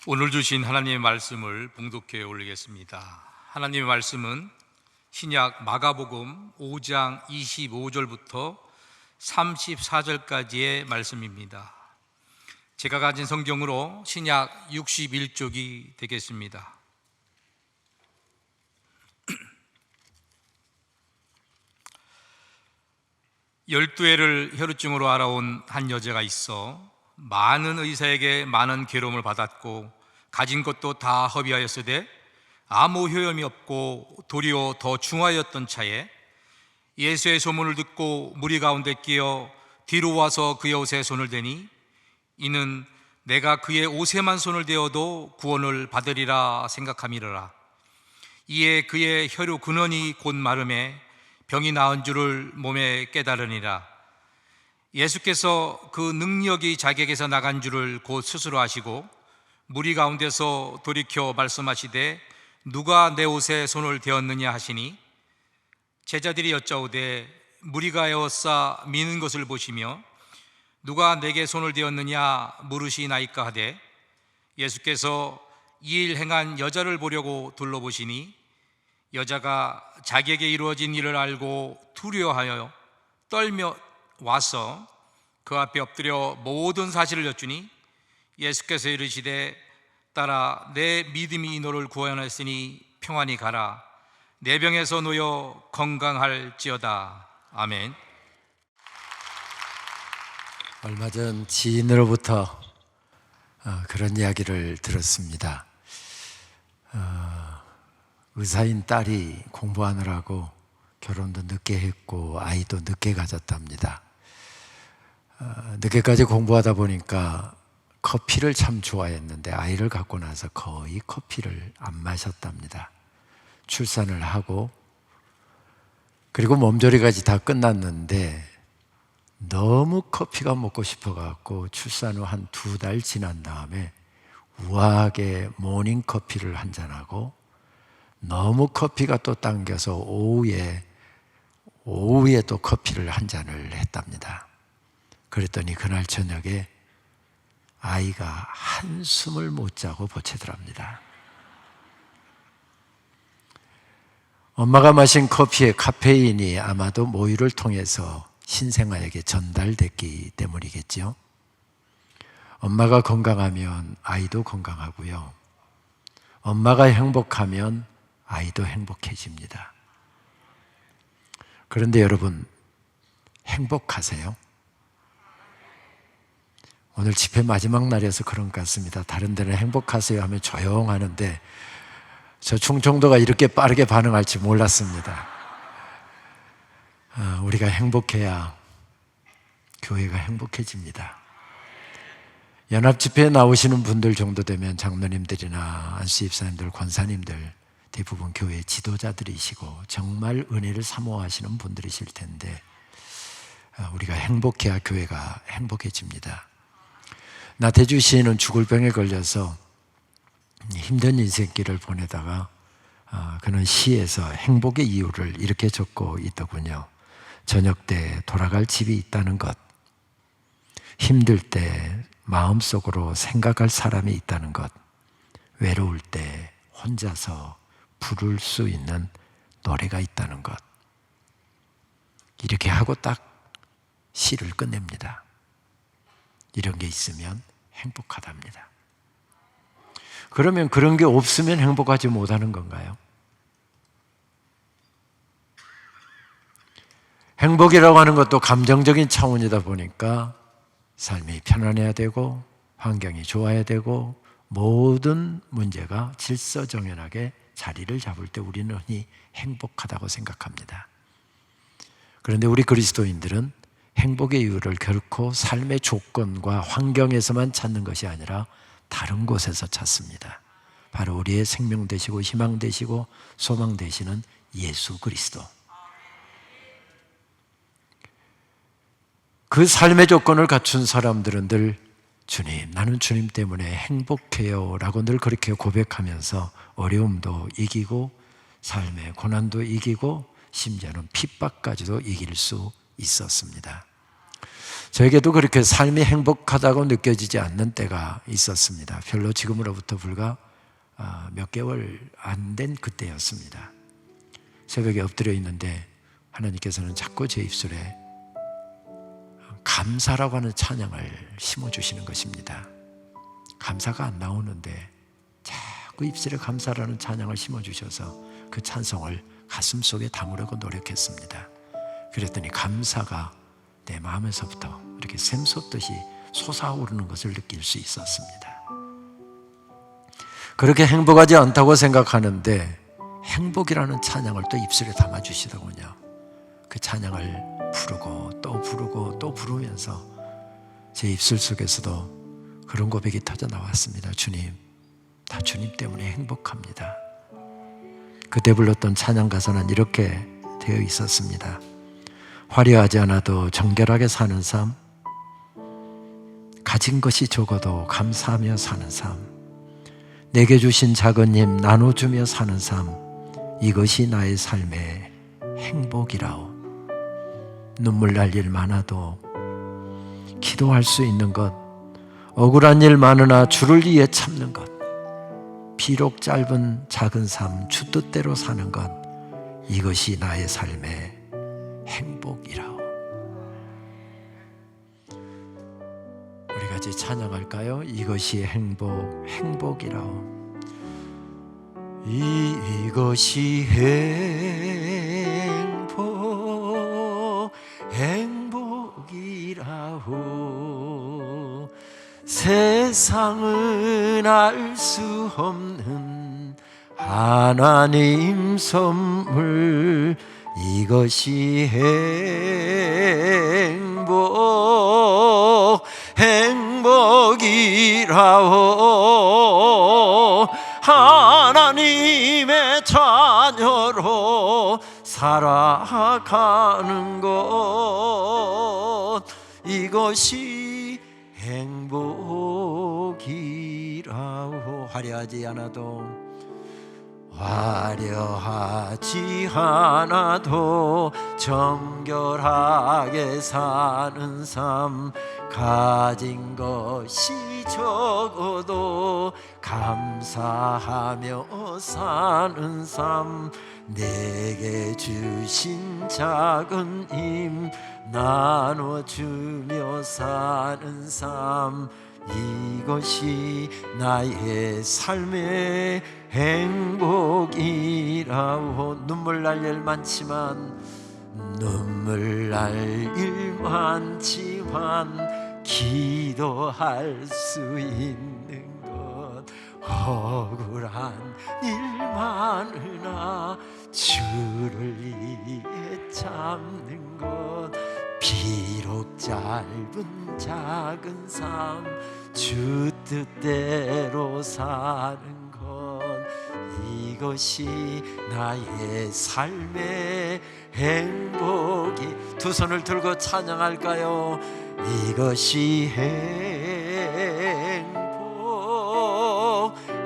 오늘 주신 하나님의 말씀을 봉독해 올리겠습니다. 하나님의 말씀은 신약 마가복음 5장 25절부터 34절까지의 말씀입니다. 제가 가진 성경으로 신약 61쪽이 되겠습니다. 열두해를 혈우증으로 알아온 한 여자가 있어 많은 의사에게 많은 괴로움을 받았고 가진 것도 다 허비하였으되 아무 효험이 없고 도리어 더 중하였던 차에 예수의 소문을 듣고 무리 가운데 끼어 뒤로 와서 그의 옷에 손을 대니 이는 내가 그의 옷에만 손을 대어도 구원을 받으리라 생각함이러라. 이에 그의 혈유 근원이 곧 마름에 병이 나은 줄을 몸에 깨달으니라. 예수께서 그 능력이 자기에게서 나간 줄을 곧 스스로 아시고 무리 가운데서 돌이켜 말씀하시되 누가 내 옷에 손을 대었느냐 하시니 제자들이 여짜오되 무리가 에워싸 미는 것을 보시며 누가 내게 손을 대었느냐 물으시나이까 하되 예수께서 이 일 행한 여자를 보려고 둘러보시니 여자가 자기에게 이루어진 일을 알고 두려워하여 떨며 와서 그 앞에 엎드려 모든 사실을 여쭈니 예수께서 이르시되 따라 내 믿음이 너를 구원하였으니 평안히 가라. 내 병에서 놓여 건강할지어다. 아멘. 얼마 전 지인으로부터 그런 이야기를 들었습니다. 의사인 딸이 공부하느라고 결혼도 늦게 했고 아이도 늦게 가졌답니다. 늦게까지 공부하다 보니까 커피를 참 좋아했는데 아이를 갖고 나서 거의 커피를 안 마셨답니다. 출산을 하고 그리고 몸조리까지 다 끝났는데 너무 커피가 먹고 싶어갖고 출산 후 한 2달 지난 다음에 우아하게 모닝커피를 한 잔하고 너무 커피가 또 당겨서 오후에 또 커피를 한 잔을 했답니다. 그랬더니 그날 저녁에 아이가 한숨을 못 자고 보채더랍니다. 엄마가 마신 커피의 카페인이 아마도 모유를 통해서 신생아에게 전달됐기 때문이겠죠. 엄마가 건강하면 아이도 건강하고요. 엄마가 행복하면 아이도 행복해집니다. 그런데 여러분, 행복하세요? 오늘 집회 마지막 날이어서 그런 것 같습니다. 다른 데는 행복하세요 하면 조용하는데 저 충청도가 이렇게 빠르게 반응할 줄 몰랐습니다. 우리가 행복해야 교회가 행복해집니다. 연합집회에 나오시는 분들 정도 되면 장로님들이나 안수집사님들, 권사님들 대부분 교회 지도자들이시고 정말 은혜를 사모하시는 분들이실 텐데 우리가 행복해야 교회가 행복해집니다. 나태주 시인은 죽을 병에 걸려서 힘든 인생길을 보내다가 그는 시에서 행복의 이유를 이렇게 적고 있더군요. 저녁 때 돌아갈 집이 있다는 것, 힘들 때 마음속으로 생각할 사람이 있다는 것, 외로울 때 혼자서 부를 수 있는 노래가 있다는 것. 이렇게 하고 딱 시를 끝냅니다. 이런 게 있으면 행복하답니다. 그러면 그런 게 없으면 행복하지 못하는 건가요? 행복이라고 하는 것도 감정적인 차원이다 보니까 삶이 편안해야 되고 환경이 좋아야 되고 모든 문제가 질서정연하게 자리를 잡을 때 우리는 흔히 행복하다고 생각합니다. 그런데 우리 그리스도인들은 행복의 이유를 결코 삶의 조건과 환경에서만 찾는 것이 아니라 다른 곳에서 찾습니다. 바로 우리의 생명 되시고 희망 되시고 소망 되시는 예수 그리스도. 그 삶의 조건을 갖춘 사람들은 늘 주님, 나는 주님 때문에 행복해요 라고 늘 그렇게 고백하면서 어려움도 이기고 삶의 고난도 이기고 심지어는 핍박까지도 이길 수 있었습니다. 저에게도 그렇게 삶이 행복하다고 느껴지지 않는 때가 있었습니다. 별로 지금으로부터 불과 몇 개월 안 된 그때였습니다. 새벽에 엎드려 있는데 하나님께서는 자꾸 제 입술에 감사라고 하는 찬양을 심어주시는 것입니다. 감사가 안 나오는데 자꾸 입술에 감사라는 찬양을 심어주셔서 그 찬송을 가슴속에 담으려고 노력했습니다. 그랬더니 감사가 내 마음에서부터 이렇게 샘솟듯이 솟아오르는 것을 느낄 수 있었습니다. 그렇게 행복하지 않다고 생각하는데 행복이라는 찬양을 또 입술에 담아주시더군요. 그 찬양을 부르고 또 부르고 또 부르면서 제 입술 속에서도 그런 고백이 터져 나왔습니다. 주님, 나 주님 때문에 행복합니다. 그때 불렀던 찬양 가사는 이렇게 되어 있었습니다. 화려하지 않아도 정결하게 사는 삶, 가진 것이 적어도 감사하며 사는 삶, 내게 주신 작은 힘 나눠주며 사는 삶, 이것이 나의 삶의 행복이라오. 눈물 날 일 많아도 기도할 수 있는 것, 억울한 일 많으나 주를 위해 참는 것, 비록 짧은 작은 삶 주 뜻대로 사는 것, 이것이 나의 삶의 행복이라오. 우리 같이 찬양할까요? 이것이 행복, 행복이라오. 이것이 행복, 행복이라오. 세상은 알 수 없는 하나님 선물, 이것이 행복, 행복이라오. 하나님의 자녀로 살아가는 것, 이것이 행복이라오. 화려하지 않아도 정결하게 사는 삶, 가진 것이 적어도 감사하며 사는 삶, 내게 주신 작은 힘 나눠주며 사는 삶, 이것이 나의 삶의 행복이라오. 눈물 날 일 많지만, 눈물 날 일 많지만 기도할 수 있는 것, 억울한 일 많으나 주를 위해 참는 것, 비록 짧은 작은 삶 주 뜻대로 사는 것, 이것이 나의 삶의 행복이. 두 손을 들고 찬양할까요? 이것이 행복,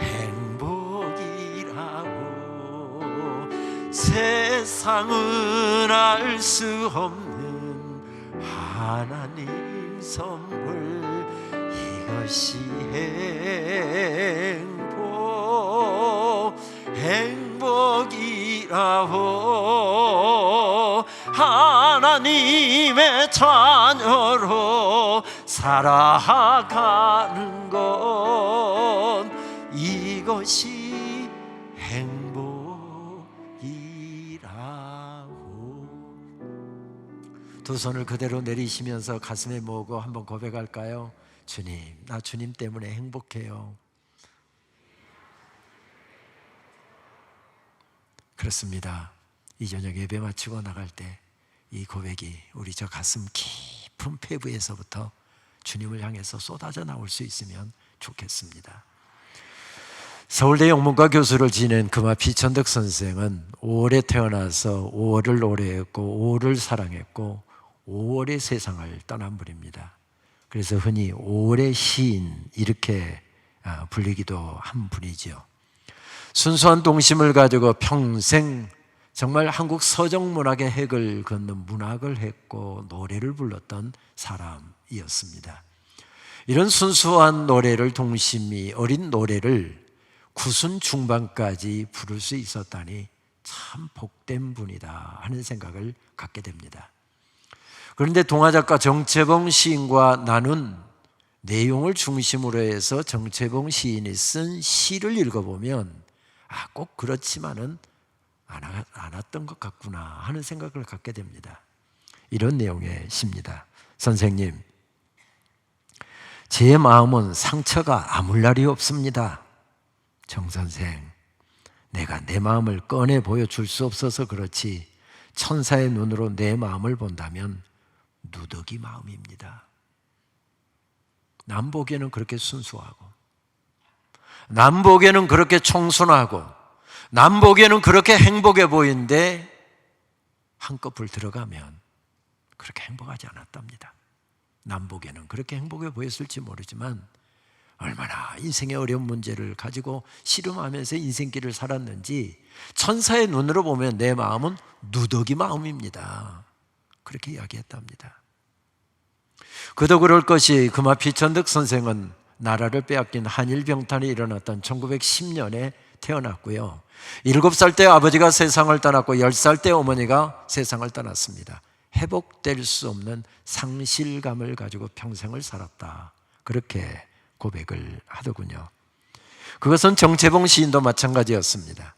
행복이라고. 세상은 알 수 없는 하나님 선물, 이것이 행복, 행복이라오. 하나님의 자녀로 살아가는 것, 이것이 행복이라오. 두 손을 그대로 내리시면서 가슴에 모으고 한번 고백할까요? 주님, 나 주님 때문에 행복해요. 그렇습니다. 이 저녁 예배 마치고 나갈 때 이 고백이 우리 저 가슴 깊은 폐부에서부터 주님을 향해서 쏟아져 나올 수 있으면 좋겠습니다. 서울대 영문과 교수를 지낸 금화 피천덕 선생은 5월에 태어나서 5월을 노래했고 5월을 사랑했고 5월의 세상을 떠난 분입니다. 그래서 흔히 5월의 시인 이렇게 불리기도 한 분이죠. 순수한 동심을 가지고 평생 정말 한국 서정문학의 핵을 걷는 문학을 했고 노래를 불렀던 사람이었습니다. 이런 순수한 노래를, 동심이 어린 노래를 구순 중반까지 부를 수 있었다니 참 복된 분이다 하는 생각을 갖게 됩니다. 그런데 동화작가 정채봉 시인과 나눈 내용을 중심으로 해서 정채봉 시인이 쓴 시를 읽어보면 꼭 그렇지만은 않았던 것 같구나 하는 생각을 갖게 됩니다. 이런 내용의 시입니다. 선생님, 제 마음은 상처가 아물 날이 없습니다. 정선생, 내가 내 마음을 꺼내 보여줄 수 없어서 그렇지 천사의 눈으로 내 마음을 본다면 누더기 마음입니다. 남 보기에는 그렇게 순수하고, 남 보기에는 그렇게 청순하고, 남 보기에는 그렇게 행복해 보이는데 한꺼풀 들어가면 그렇게 행복하지 않았답니다. 남 보기에는 그렇게 행복해 보였을지 모르지만 얼마나 인생의 어려운 문제를 가지고 씨름하면서 인생길을 살았는지 천사의 눈으로 보면 내 마음은 누더기 마음입니다. 그렇게 이야기했답니다. 그도 그럴 것이 금화 피천득 선생은 나라를 빼앗긴 한일병탄이 일어났던 1910년에 태어났고요. 7살 때 아버지가 세상을 떠났고 10살 때 어머니가 세상을 떠났습니다. 회복될 수 없는 상실감을 가지고 평생을 살았다, 그렇게 고백을 하더군요. 그것은 정채봉 시인도 마찬가지였습니다.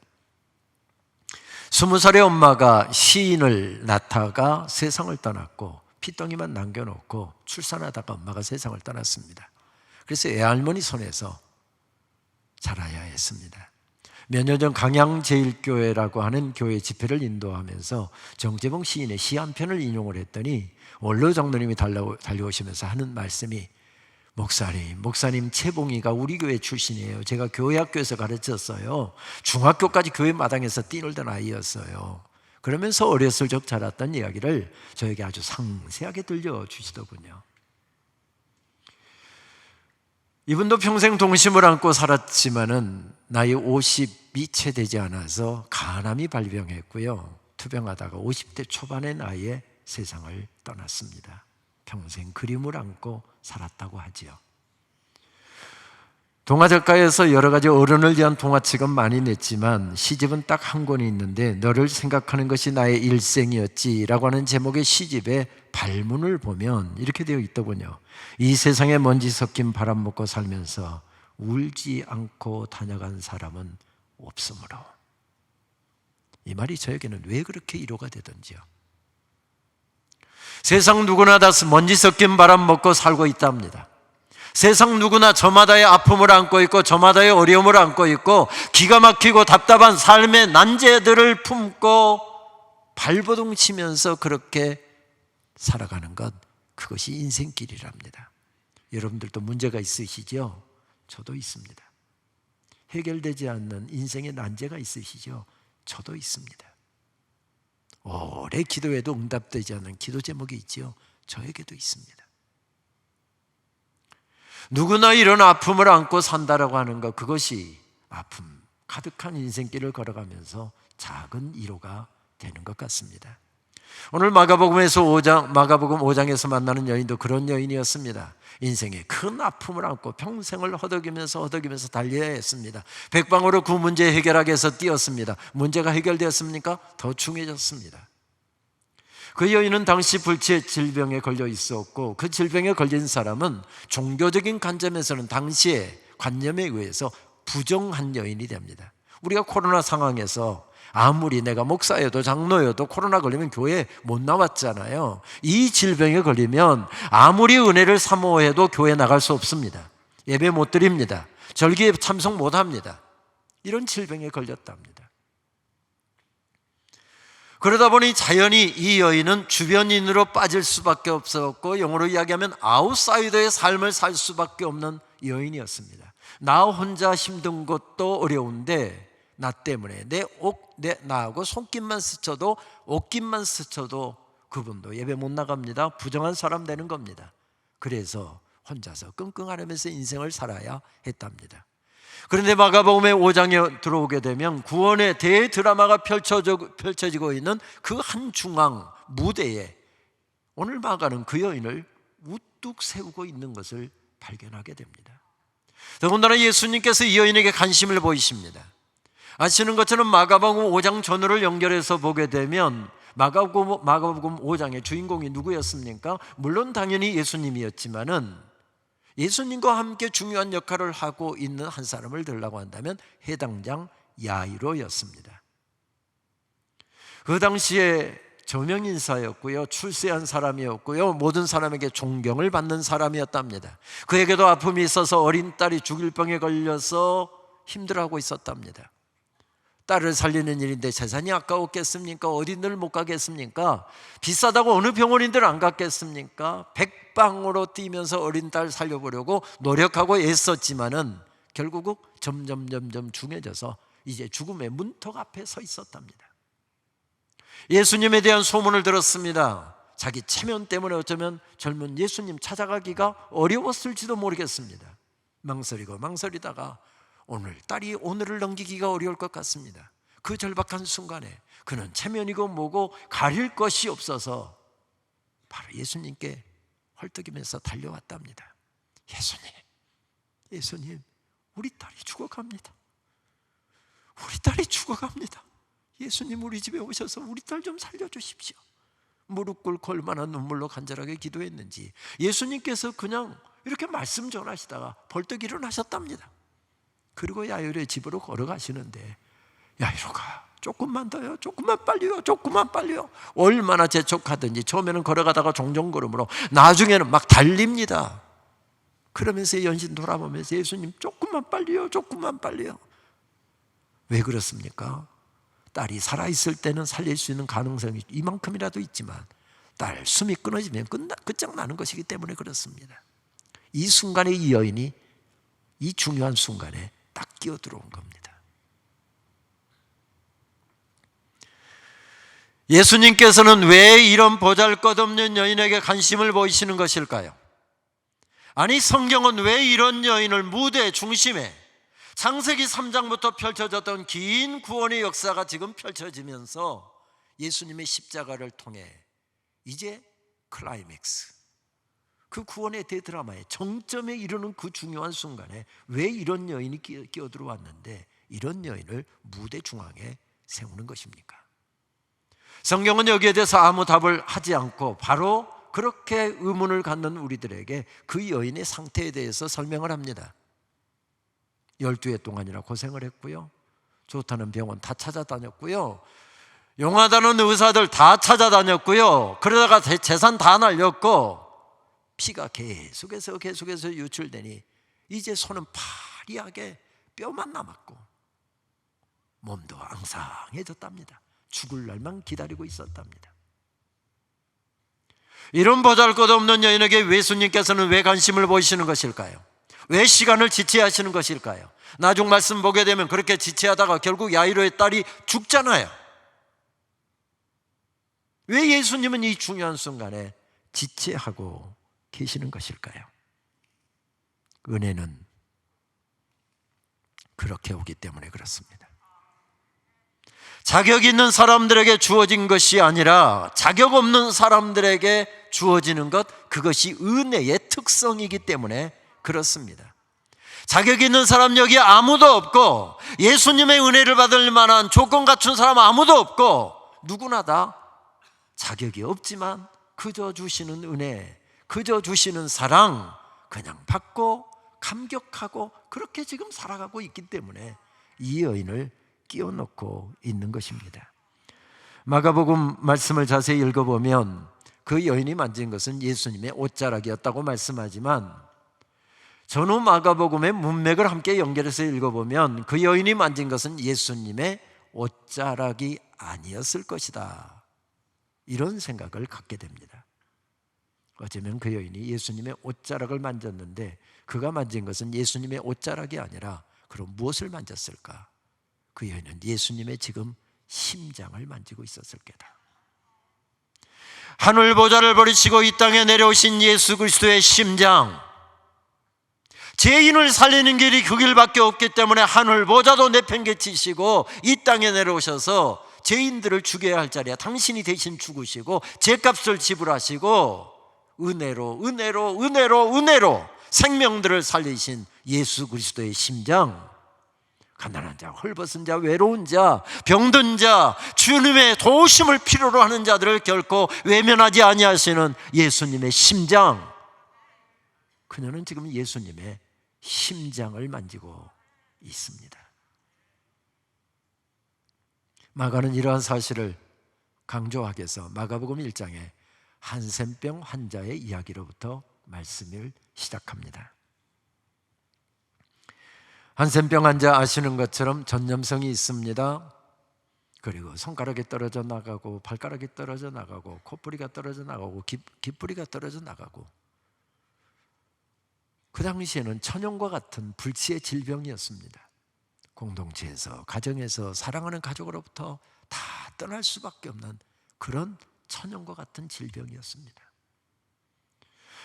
20살의 엄마가 시인을 낳다가 세상을 떠났고 핏덩이만 남겨놓고 출산하다가 엄마가 세상을 떠났습니다. 그래서 애할머니 손에서 자라야 했습니다. 몇 년 전 강양제일교회라고 하는 교회 집회를 인도하면서 정채봉 시인의 시 한 편을 인용을 했더니 원로 장로님이 달려오시면서 하는 말씀이, 목사님 채봉이가 우리 교회 출신이에요. 제가 교회 학교에서 가르쳤어요. 중학교까지 교회 마당에서 뛰놀던 아이였어요. 그러면서 어렸을 적 자랐던 이야기를 저에게 아주 상세하게 들려주시더군요. 이분도 평생 동심을 안고 살았지만은 나이 50이 채 되지 않아서 간암이 발병했고요. 투병하다가 50대 초반의 나이에 세상을 떠났습니다. 평생 그림을 안고 살았다고 하지요. 동화작가에서 여러 가지 어른을 위한 동화책은 많이 냈지만 시집은 딱 한 권이 있는데 너를 생각하는 것이 나의 일생이었지라고 하는 제목의 시집의 발문을 보면 이렇게 되어 있더군요. 이 세상에 먼지 섞인 바람 먹고 살면서 울지 않고 다녀간 사람은 없으므로. 이 말이 저에게는 왜 그렇게 위로가 되던지요. 세상 누구나 다 먼지 섞인 바람 먹고 살고 있답니다. 세상 누구나 저마다의 아픔을 안고 있고 저마다의 어려움을 안고 있고 기가 막히고 답답한 삶의 난제들을 품고 발버둥 치면서 그렇게 살아가는 것, 그것이 인생길이랍니다. 여러분들도 문제가 있으시죠? 저도 있습니다. 해결되지 않는 인생의 난제가 있으시죠? 저도 있습니다. 오래 기도해도 응답되지 않는 기도 제목이 있죠? 저에게도 있습니다. 누구나 이런 아픔을 안고 산다라고 하는 것, 그것이 아픔 가득한 인생길을 걸어가면서 작은 위로가 되는 것 같습니다. 오늘 마가복음 5장에서 만나는 여인도 그런 여인이었습니다. 인생에 큰 아픔을 안고 평생을 허덕이면서 달려야 했습니다. 백방으로 그 문제 해결하기 위해서 뛰었습니다. 문제가 해결되었습니까? 더 중해졌습니다. 그 여인은 당시 불치의 질병에 걸려 있었고 그 질병에 걸린 사람은 종교적인 관점에서는 당시의 관념에 의해서 부정한 여인이 됩니다. 우리가 코로나 상황에서 아무리 내가 목사여도 장로여도 코로나 걸리면 교회 못 나왔잖아요. 이 질병에 걸리면 아무리 은혜를 사모해도 교회 나갈 수 없습니다. 예배 못 드립니다. 절기에 참석 못 합니다. 이런 질병에 걸렸답니다. 그러다 보니 자연히 이 여인은 주변인으로 빠질 수밖에 없었고 영어로 이야기하면 아웃사이더의 삶을 살 수밖에 없는 여인이었습니다. 나 혼자 힘든 것도 어려운데 나 때문에 나하고 손길만 스쳐도 옷깃만 스쳐도 그분도 예배 못 나갑니다. 부정한 사람 되는 겁니다. 그래서 혼자서 끙끙 앓으면서 인생을 살아야 했답니다. 그런데 마가복음의 5장에 들어오게 되면 구원의 대드라마가 펼쳐지고 있는 그 한 중앙 무대에 오늘 마가는 그 여인을 우뚝 세우고 있는 것을 발견하게 됩니다. 더군다나 예수님께서 이 여인에게 관심을 보이십니다. 아시는 것처럼 마가복음 5장 전후를 연결해서 보게 되면 마가복음 5장의 주인공이 누구였습니까? 물론 당연히 예수님이었지만은 예수님과 함께 중요한 역할을 하고 있는 한 사람을 들라고 한다면 해당장 야이로였습니다. 그 당시에 저명인사였고요, 출세한 사람이었고요, 모든 사람에게 존경을 받는 사람이었답니다. 그에게도 아픔이 있어서 어린 딸이 죽을 병에 걸려서 힘들어하고 있었답니다. 딸을 살리는 일인데 재산이 아까웠겠습니까? 어딘들 못 가겠습니까? 비싸다고 어느 병원인들 안 갔겠습니까? 백방으로 뛰면서 어린 딸 살려보려고 노력하고 애썼지만은 결국 점점 중해져서 이제 죽음의 문턱 앞에 서 있었답니다. 예수님에 대한 소문을 들었습니다. 자기 체면 때문에 어쩌면 젊은 예수님 찾아가기가 어려웠을지도 모르겠습니다. 망설이다가 딸이 오늘을 넘기기가 어려울 것 같습니다. 그 절박한 순간에 그는 체면이고 뭐고 가릴 것이 없어서 바로 예수님께 헐떡이면서 달려왔답니다. 예수님, 우리 딸이 죽어갑니다. 예수님, 우리 집에 오셔서 우리 딸 좀 살려주십시오. 무릎 꿇고 얼마나 눈물로 간절하게 기도했는지 예수님께서 그냥 이렇게 말씀 전하시다가 벌떡 일어나셨답니다. 그리고 야이로의 집으로 걸어가시는데, 야이로가 조금만 더요, 조금만 빨리요. 얼마나 재촉하든지 처음에는 걸어가다가 종종걸음으로 나중에는 막 달립니다. 그러면서 연신 돌아보면서 예수님, 조금만 빨리요. 왜 그렇습니까? 딸이 살아있을 때는 살릴 수 있는 가능성이 이만큼이라도 있지만 딸 숨이 끊어지면 끝장나는 것이기 때문에 그렇습니다. 이 순간에 이 여인이 이 중요한 순간에 딱 끼어 들어온 겁니다. 예수님께서는 왜 이런 보잘것없는 여인에게 관심을 보이시는 것일까요? 아니, 성경은 왜 이런 여인을 무대 중심에 창세기 3장부터 펼쳐졌던 긴 구원의 역사가 지금 펼쳐지면서 예수님의 십자가를 통해 이제 클라이맥스, 그 구원의 대드라마의 정점에 이르는 그 중요한 순간에 왜 이런 여인이 끼어들어왔는데 이런 여인을 무대 중앙에 세우는 것입니까? 성경은 여기에 대해서 아무 답을 하지 않고 바로 그렇게 의문을 갖는 우리들에게 그 여인의 상태에 대해서 설명을 합니다. 12해 동안이나 고생을 했고요, 좋다는 병원 다 찾아다녔고요, 용하다는 의사들 다 찾아다녔고요, 그러다가 재산 다 날렸고 피가 계속해서 유출되니 이제 손은 파리하게 뼈만 남았고 몸도 앙상해졌답니다. 죽을 날만 기다리고 있었답니다. 이런 보잘것없는 여인에게 예수님께서는 왜 관심을 보이시는 것일까요? 왜 시간을 지체하시는 것일까요? 나중 말씀 보게 되면 그렇게 지체하다가 결국 야이로의 딸이 죽잖아요. 왜 예수님은 이 중요한 순간에 지체하고 계시는 것일까요? 은혜는 그렇게 오기 때문에 그렇습니다. 자격 있는 사람들에게 주어진 것이 아니라 자격 없는 사람들에게 주어지는 것, 그것이 은혜의 특성이기 때문에 그렇습니다. 자격 있는 사람 여기 아무도 없고 예수님의 은혜를 받을 만한 조건 갖춘 사람 아무도 없고 누구나 다 자격이 없지만 그저 주시는 은혜, 그저 주시는 사랑 그냥 받고 감격하고 그렇게 지금 살아가고 있기 때문에 이 여인을 끼워넣고 있는 것입니다. 마가복음 말씀을 자세히 읽어보면 그 여인이 만진 것은 예수님의 옷자락이었다고 말씀하지만 전후 마가복음의 문맥을 함께 연결해서 읽어보면 그 여인이 만진 것은 예수님의 옷자락이 아니었을 것이다, 이런 생각을 갖게 됩니다. 어쩌면 그 여인이 예수님의 옷자락을 만졌는데 그가 만진 것은 예수님의 옷자락이 아니라 그럼 무엇을 만졌을까? 그 여인은 예수님의 지금 심장을 만지고 있었을 게다. 하늘 보좌를 버리시고 이 땅에 내려오신 예수 그리스도의 심장, 죄인을 살리는 길이 그 길밖에 없기 때문에 하늘 보좌도 내팽개치시고 이 땅에 내려오셔서 죄인들을 죽여야 할 자리에 당신이 대신 죽으시고 죄값을 지불하시고 은혜로 생명들을 살리신 예수 그리스도의 심장, 가난한 자, 헐벗은 자, 외로운 자, 병든 자, 주님의 도우심을 필요로 하는 자들을 결코 외면하지 아니하시는 예수님의 심장, 그녀는 지금 예수님의 심장을 만지고 있습니다. 마가는 이러한 사실을 강조하기 위해서 마가복음 1장에 한센병 환자의 이야기로부터 말씀을 시작합니다. 한센병 환자 아시는 것처럼 전염성이 있습니다. 그리고 손가락이 떨어져 나가고 발가락이 떨어져 나가고 콧뿌리가 떨어져 나가고 귓뿌리가 떨어져 나가고, 그 당시에는 천연과 같은 불치의 질병이었습니다. 공동체에서, 가정에서, 사랑하는 가족으로부터 다 떠날 수밖에 없는 그런 천연과 같은 질병이었습니다.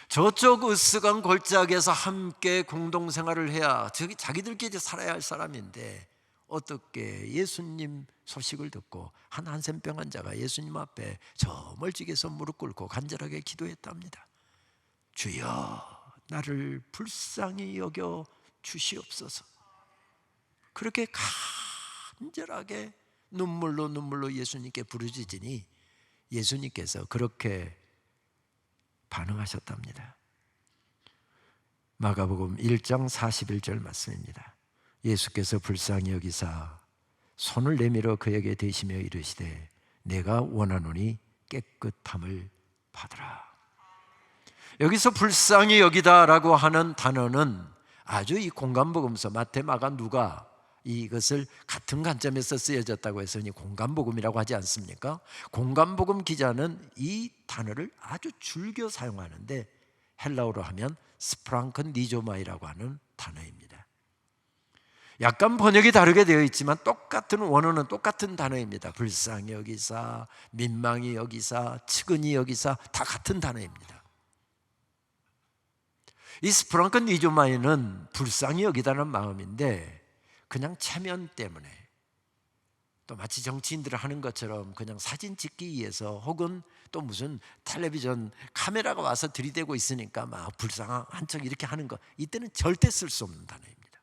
저쪽 으스간 골짜기에서 함께 공동생활을 해야 자기들끼리 살아야 할 사람인데 어떻게 예수님 소식을 듣고 한 한센병 환자가 예수님 앞에 저 멀찍이에서 무릎 꿇고 간절하게 기도했답니다. 주여, 나를 불쌍히 여겨 주시옵소서. 그렇게 간절하게 눈물로 예수님께 부르짖으니 예수님께서 그렇게 반응하셨답니다. 마가복음 1장 41절 말씀입니다. 예수께서 불쌍히 여기사 손을 내밀어 그에게 대시며 이르시되 내가 원하노니 깨끗함을 받으라. 여기서 불쌍히 여기다라고 하는 단어는 아주 이 공간복음서 마태, 마가, 누가 이것을 같은 관점에서 쓰여졌다고 해서 공간복음이라고 하지 않습니까? 공간복음 기자는 이 단어를 아주 즐겨 사용하는데 헬라어로 하면 스프랑크니조마이라고 하는 단어입니다. 약간 번역이 다르게 되어 있지만 똑같은 원어는 똑같은 단어입니다. 불쌍히 여기사, 민망히 여기사, 측은히 여기사 다 같은 단어입니다. 이 스프랑크니조마이는 불쌍히 여기다는 마음인데 그냥 체면 때문에, 또 마치 정치인들을 하는 것처럼 그냥 사진 찍기 위해서, 혹은 또 무슨 텔레비전 카메라가 와서 들이대고 있으니까 막 불쌍한 척 이렇게 하는 거, 이때는 절대 쓸 수 없는 단어입니다.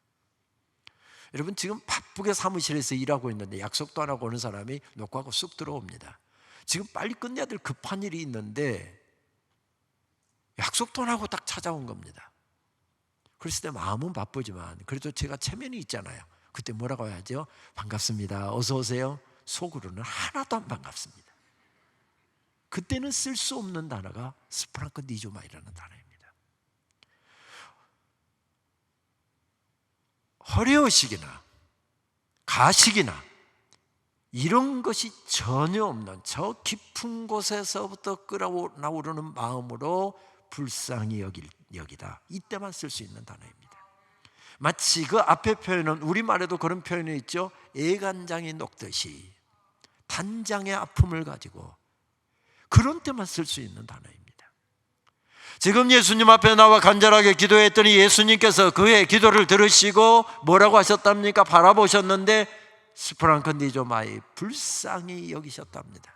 여러분, 지금 바쁘게 사무실에서 일하고 있는데 약속도 안 하고 오는 사람이 녹화하고 쑥 들어옵니다. 지금 빨리 끝내야 될 급한 일이 있는데 약속도 안 하고 딱 찾아온 겁니다. 그랬을 때 마음은 바쁘지만 그래도 제가 체면이 있잖아요. 그때 뭐라고 해야죠? 반갑습니다, 어서 오세요. 속으로는 하나도 안 반갑습니다. 그때는 쓸 수 없는 단어가 스프랑크니조마이라는 단어입니다. 허례허식이나 가식이나 이런 것이 전혀 없는 저 깊은 곳에서부터 끓어나오르는 마음으로 불쌍히 여기다, 이때만 쓸 수 있는 단어입니다. 마치 그 앞에 표현은 우리말에도 그런 표현이 있죠. 애간장이 녹듯이 단장의 아픔을 가지고, 그런 때만 쓸 수 있는 단어입니다. 지금 예수님 앞에 나와 간절하게 기도했더니 예수님께서 그의 기도를 들으시고 뭐라고 하셨답니까? 바라보셨는데 스프랑크니조마이, 불쌍히 여기셨답니다.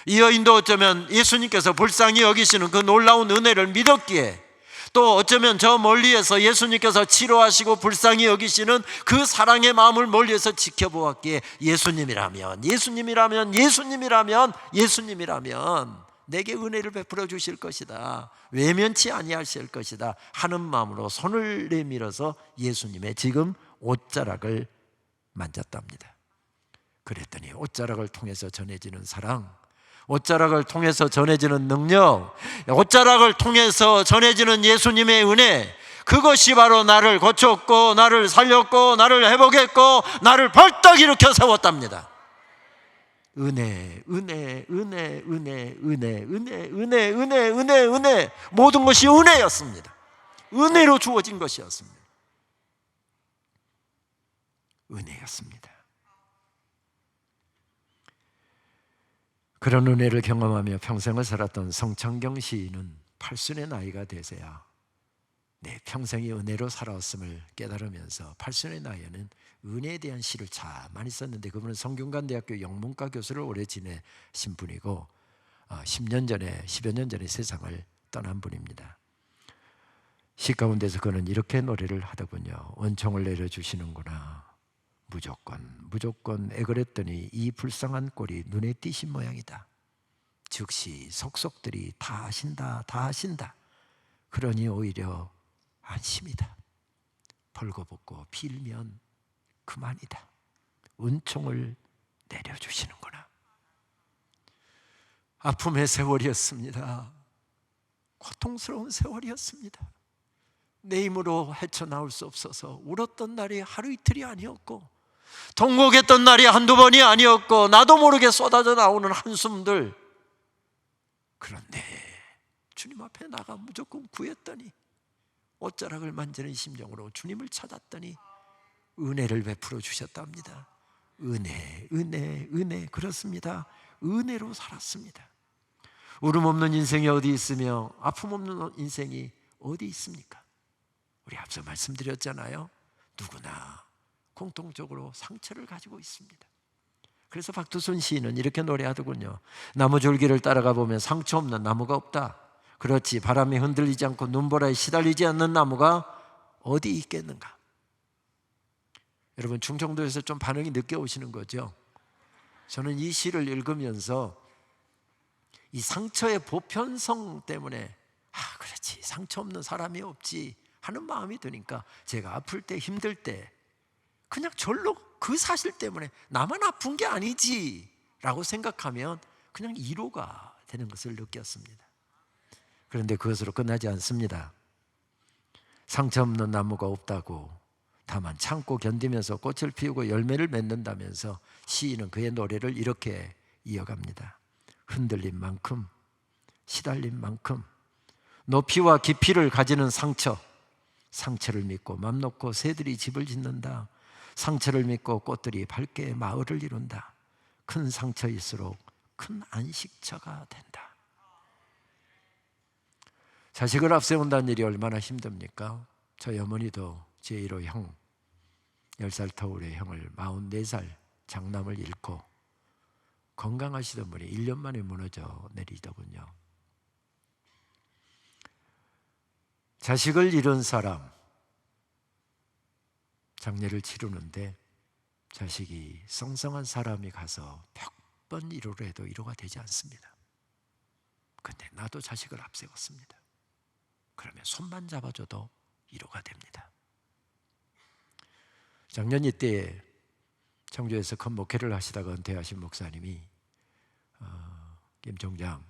이 여인도 어쩌면 예수님께서 불쌍히 여기시는 그 놀라운 은혜를 믿었기에, 또 어쩌면 저 멀리에서 예수님께서 치료하시고 불쌍히 여기시는 그 사랑의 마음을 멀리에서 지켜보았기에 예수님이라면 내게 은혜를 베풀어 주실 것이다, 외면치 아니하실 것이다 하는 마음으로 손을 내밀어서 예수님의 지금 옷자락을 만졌답니다. 그랬더니 옷자락을 통해서 전해지는 사랑, 옷자락을 통해서 전해지는 능력, 옷자락을 통해서 전해지는 예수님의 은혜, 그것이 바로 나를 고쳤고 나를 살렸고 나를 회복했고 나를 벌떡 일으켜 세웠답니다. 은혜, 모든 것이 은혜였습니다. 은혜로 주어진 것이었습니다. 은혜였습니다. 그런 은혜를 경험하며 평생을 살았던 성창경 시인은 8순의 나이가 되서야 내 평생이 은혜로 살아왔음을 깨달으면서 80의 나이에는 은혜에 대한 시를 참 많이 썼는데, 그분은 성균관대학교 영문과 교수를 오래 지내신 분이고 10여 년 전에 세상을 떠난 분입니다. 시 가운데서 그는 이렇게 노래를 하더군요. 은총을 내려주시는구나. 무조건 애걸했더니 이 불쌍한 꼴이 눈에 띄신 모양이다. 즉시 속속들이 다 하신다. 그러니 오히려 안심이다. 벌거벗고 빌면 그만이다. 은총을 내려주시는구나. 아픔의 세월이었습니다. 고통스러운 세월이었습니다. 내 힘으로 헤쳐나올 수 없어서 울었던 날이 하루 이틀이 아니었고, 통곡했던 날이 한두 번이 아니었고, 나도 모르게 쏟아져 나오는 한숨들. 그런데 주님 앞에 나가 무조건 구했더니, 옷자락을 만지는 심정으로 주님을 찾았더니 은혜를 베풀어 주셨답니다. 은혜. 그렇습니다. 은혜로 살았습니다. 울음 없는 인생이 어디 있으며 아픔 없는 인생이 어디 있습니까? 우리 앞서 말씀드렸잖아요. 누구나 공통적으로 상처를 가지고 있습니다. 그래서 박두순 시인은 이렇게 노래하더군요. 나무 줄기를 따라가 보면 상처 없는 나무가 없다. 그렇지, 바람에 흔들리지 않고 눈보라에 시달리지 않는 나무가 어디 있겠는가? 여러분, 충청도에서 좀 반응이 늦게 오시는 거죠. 저는 이 시를 읽으면서 이 상처의 보편성 때문에 그렇지, 상처 없는 사람이 없지 하는 마음이 드니까, 제가 아플 때 힘들 때 그냥 절로 그 사실 때문에 나만 아픈 게 아니지 라고 생각하면 그냥 위로가 되는 것을 느꼈습니다. 그런데 그것으로 끝나지 않습니다. 상처 없는 나무가 없다고, 다만 참고 견디면서 꽃을 피우고 열매를 맺는다면서 시인은 그의 노래를 이렇게 이어갑니다. 흔들린 만큼, 시달린 만큼, 높이와 깊이를 가지는 상처를 믿고 맘 놓고 새들이 집을 짓는다. 상처를 믿고 꽃들이 밝게 마을을 이룬다. 큰 상처일수록 큰 안식처가 된다. 자식을 앞세운다는 일이 얼마나 힘듭니까? 저희 어머니도 제1호 형, 10살 터울의 형을 44살 장남을 잃고 건강하시던 분이 1년 만에 무너져 내리더군요. 자식을 잃은 사람, 장례를 치르는데 자식이 성성한 사람이 가서 100번 위로를 해도 위로가 되지 않습니다. 근데 나도 자식을 앞세웠습니다. 그러면 손만 잡아줘도 위로가 됩니다. 작년 이때에 청주에서 큰 목회를 하시다가 은퇴하신 목사님이 김 총장,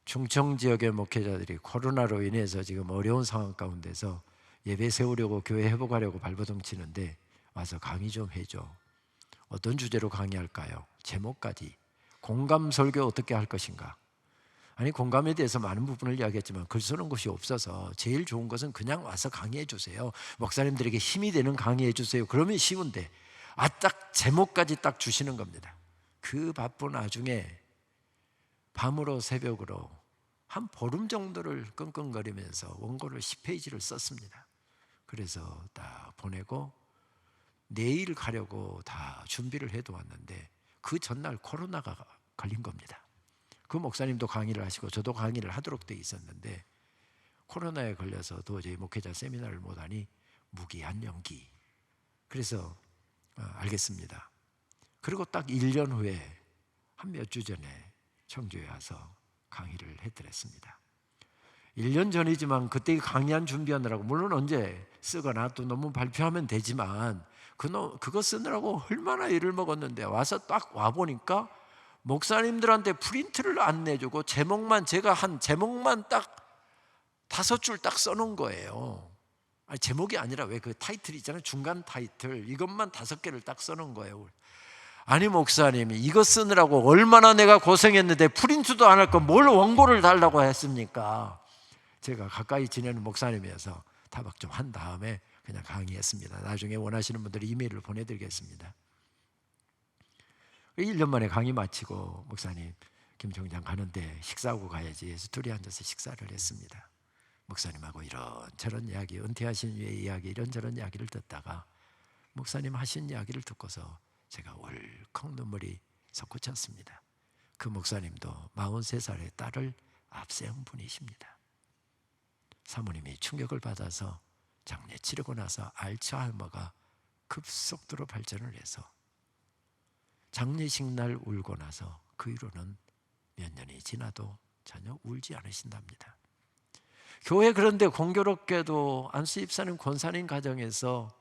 충청 지역의 목회자들이 코로나로 인해서 지금 어려운 상황 가운데서 예배 세우려고 교회 회복하려고 발버둥 치는데 와서 강의 좀 해줘. 어떤 주제로 강의할까요? 제목까지. 공감 설교 어떻게 할 것인가? 아니, 공감에 대해서 많은 부분을 이야기했지만 글 쓰는 것이 없어서 제일 좋은 것은 그냥 와서 강의해 주세요. 목사님들에게 힘이 되는 강의해 주세요. 그러면 쉬운데 딱 제목까지 딱 주시는 겁니다. 그 바쁜 와중에 밤으로 새벽으로 한 보름 정도를 끙끙거리면서 원고를 10페이지를 썼습니다. 그래서 딱 보내고 내일 가려고 다 준비를 해두었는데 그 전날 코로나가 걸린 겁니다. 그 목사님도 강의를 하시고 저도 강의를 하도록 돼 있었는데 코로나에 걸려서 도저히 목회자 세미나를 못하니 무기한 연기. 그래서 알겠습니다. 그리고 딱 1년 후에 한 몇 주 전에 청주에 와서 강의를 해드렸습니다. 1년 전이지만 그때 강의한 준비하느라고, 물론 언제 쓰거나 또 논문 발표하면 되지만 그거 쓰느라고 얼마나 일을 먹었는데 와서 딱 와보니까 목사님들한테 프린트를 안 내주고 제가 한 제목만 딱 5줄 딱 써놓은 거예요. 아니, 제목이 아니라 왜 그 타이틀 있잖아요. 중간 타이틀, 이것만 5개를 딱 써놓은 거예요. 아니, 목사님이 이거 쓰느라고 얼마나 내가 고생했는데 프린트도 안 할 거 뭘 원고를 달라고 했습니까? 제가 가까이 지내는 목사님이어서 타박 좀 한 다음에 그냥 강의했습니다. 나중에 원하시는 분들이 이메일을 보내드리겠습니다. 1년 만에 강의 마치고 목사님, 김 총장 가는데 식사하고 가야지 해서 둘이 앉아서 식사를 했습니다. 목사님하고 이런저런 이야기, 은퇴하신 후에 이야기, 이런저런 이야기를 듣다가 목사님 하신 이야기를 듣고서 제가 울컥 눈물이 솟구쳤습니다. 그 목사님도 43살의 딸을 앞세운 분이십니다. 사모님이 충격을 받아서 장례 치르고 나서 알츠하이머가 급속도로 발전을 해서 장례식 날 울고 나서 그 이후로는 몇 년이 지나도 전혀 울지 않으신답니다. 교회 그런데 공교롭게도 안수 집사님 권사님 가정에서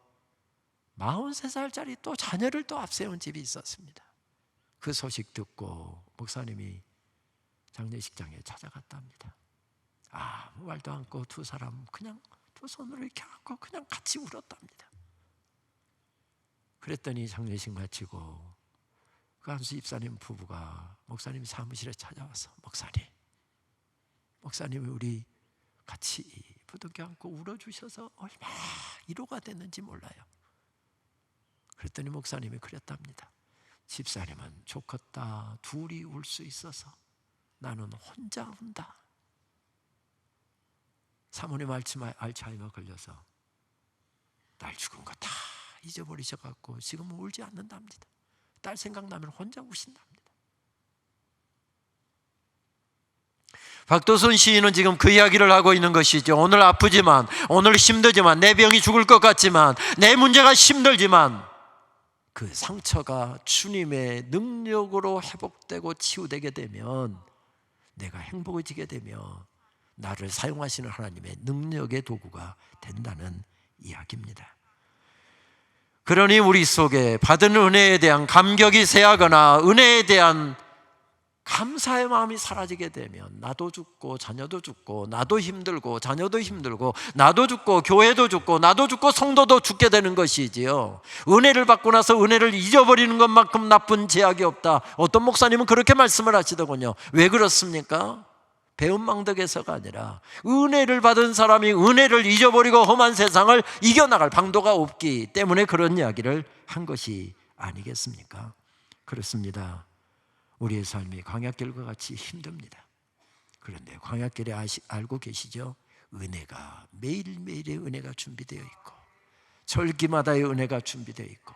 43살짜리 또 자녀를 또 앞세운 집이 있었습니다. 그 소식 듣고 목사님이 장례식장에 찾아갔답니다. 아무 말도 않고 두 사람 그냥 두 손으로 이렇게 안고 그냥 같이 울었답니다. 그랬더니 장례식 마치고 그 안수 집사님 부부가 목사님 사무실에 찾아와서 목사님이 우리 같이 부둥켜 안고 울어주셔서 얼마나 위로가 됐는지 몰라요. 그랬더니 목사님이 그랬답니다. 집사님은 좋겠다. 둘이 울 수 있어서 나는 혼자 운다. 사모님 알츠하이머 걸려서 딸 죽은 거 다 잊어버리셔갖고 지금은 울지 않는답니다. 딸 생각나면 혼자 우신답니다. 박도순 시인은 지금 그 이야기를 하고 있는 것이죠. 오늘 아프지만, 오늘 힘들지만, 내 병이 죽을 것 같지만, 내 문제가 힘들지만 그 상처가 주님의 능력으로 회복되고 치유되게 되면, 내가 행복해지게 되면 나를 사용하시는 하나님의 능력의 도구가 된다는 이야기입니다. 그러니 우리 속에 받은 은혜에 대한 감격이 새하거나 은혜에 대한 감사의 마음이 사라지게 되면 나도 죽고 자녀도 죽고, 나도 힘들고 자녀도 힘들고, 나도 죽고 교회도 죽고 나도 죽고 성도도 죽게 되는 것이지요. 은혜를 받고 나서 은혜를 잊어버리는 것만큼 나쁜 죄악이 없다. 어떤 목사님은 그렇게 말씀을 하시더군요. 왜 그렇습니까? 배은망덕에서가 아니라 은혜를 받은 사람이 은혜를 잊어버리고 험한 세상을 이겨나갈 방도가 없기 때문에 그런 이야기를 한 것이 아니겠습니까? 그렇습니다. 우리의 삶이 광야길과 같이 힘듭니다. 그런데 광야길에 알고 계시죠? 은혜가 매일매일의 은혜가 준비되어 있고 절기마다의 은혜가 준비되어 있고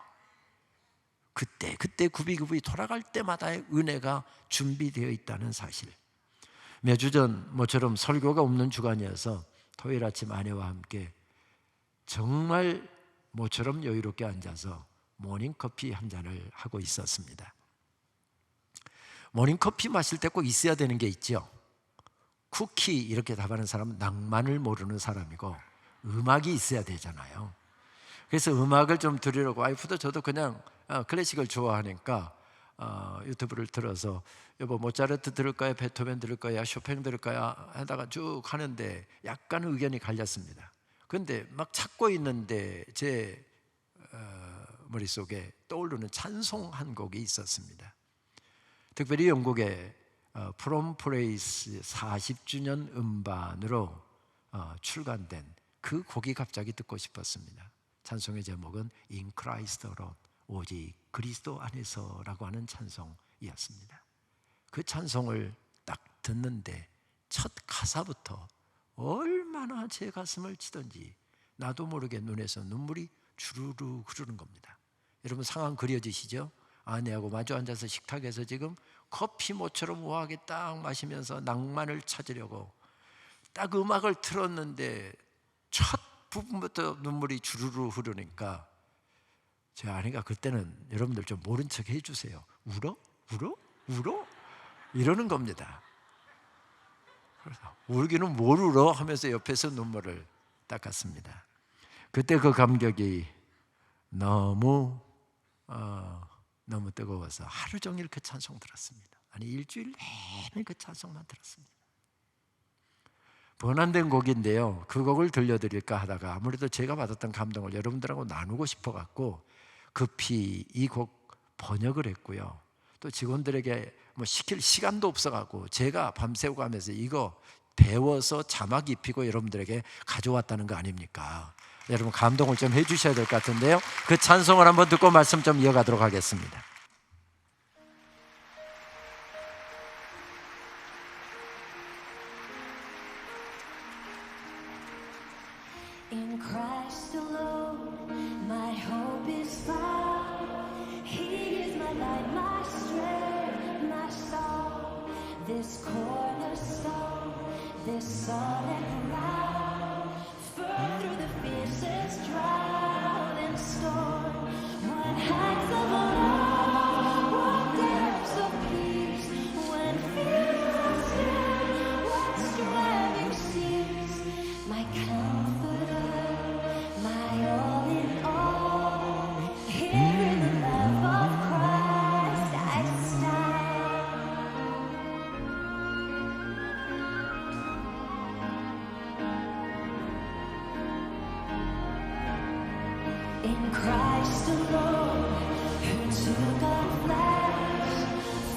그때 구비구비 돌아갈 때마다의 은혜가 준비되어 있다는 사실. 몇 주 전 모처럼 설교가 없는 주간이어서 토요일 아침 아내와 함께 정말 모처럼 여유롭게 앉아서 모닝커피 한 잔을 하고 있었습니다. 모닝커피 마실 때 꼭 있어야 되는 게 있죠. 쿠키 이렇게 답하는 사람은 낭만을 모르는 사람이고 음악이 있어야 되잖아요. 그래서 음악을 좀 들으려고 와이프도 저도 그냥 클래식을 좋아하니까 유튜브를 틀어서 여보 모차르트 들을까요? 베토벤 들을까요? 쇼팽 들을까요? 하다가 쭉 하는데 약간 의견이 갈렸습니다. 그런데 막 찾고 있는데 제 머릿속에 떠오르는 찬송 한 곡이 있었습니다. 특별히 영국의 From Praise 40주년 음반으로 출간된 그 곡이 갑자기 듣고 싶었습니다. 찬송의 제목은 In Christ Alone, 오직 그리스도 안에서라고 하는 찬송이었습니다. 그 찬송을 딱 듣는데 첫 가사부터 얼마나 제 가슴을 치던지 나도 모르게 눈에서 눈물이 주르르 흐르는 겁니다. 여러분 상황 그려지시죠? 아내하고 마주 앉아서 식탁에서 지금 커피 모처럼 우아하게 딱 마시면서 낭만을 찾으려고 딱 음악을 틀었는데 첫 부분부터 눈물이 주르르 흐르니까 제 아내가 그때는 여러분들 좀 모른 척 해주세요. 울어? 이러는 겁니다. 그래서 울기는 뭘 울어? 하면서 옆에서 눈물을 닦았습니다. 그때 그 감격이 너무 뜨거워서 하루 종일 그 찬송 들었습니다. 아니 일주일 내내 그 찬송만 들었습니다. 번안된 곡인데요. 그 곡을 들려드릴까 하다가 아무래도 제가 받았던 감동을 여러분들하고 나누고 싶어갖고 급히 이 곡 번역을 했고요. 또 직원들에게 뭐 시킬 시간도 없어갖고 제가 밤새고 가면서 이거 배워서 자막 입히고 여러분들에게 가져왔다는 거 아닙니까? 여러분 감동을 좀 해주셔야 될 것 같은데요. 그 찬송을 한번 듣고 말씀 좀 이어가도록 하겠습니다. Christ alone, my hope is found. He is my light, my strength, my song. This cornerstone, this solid ground. Firm through the fiercest drought and storm. What heights of love, what depths of peace. When fears are still, what striving cease. My comforter, my all in all. Here in the love of Christ I stand. In Christ alone, who took on flesh,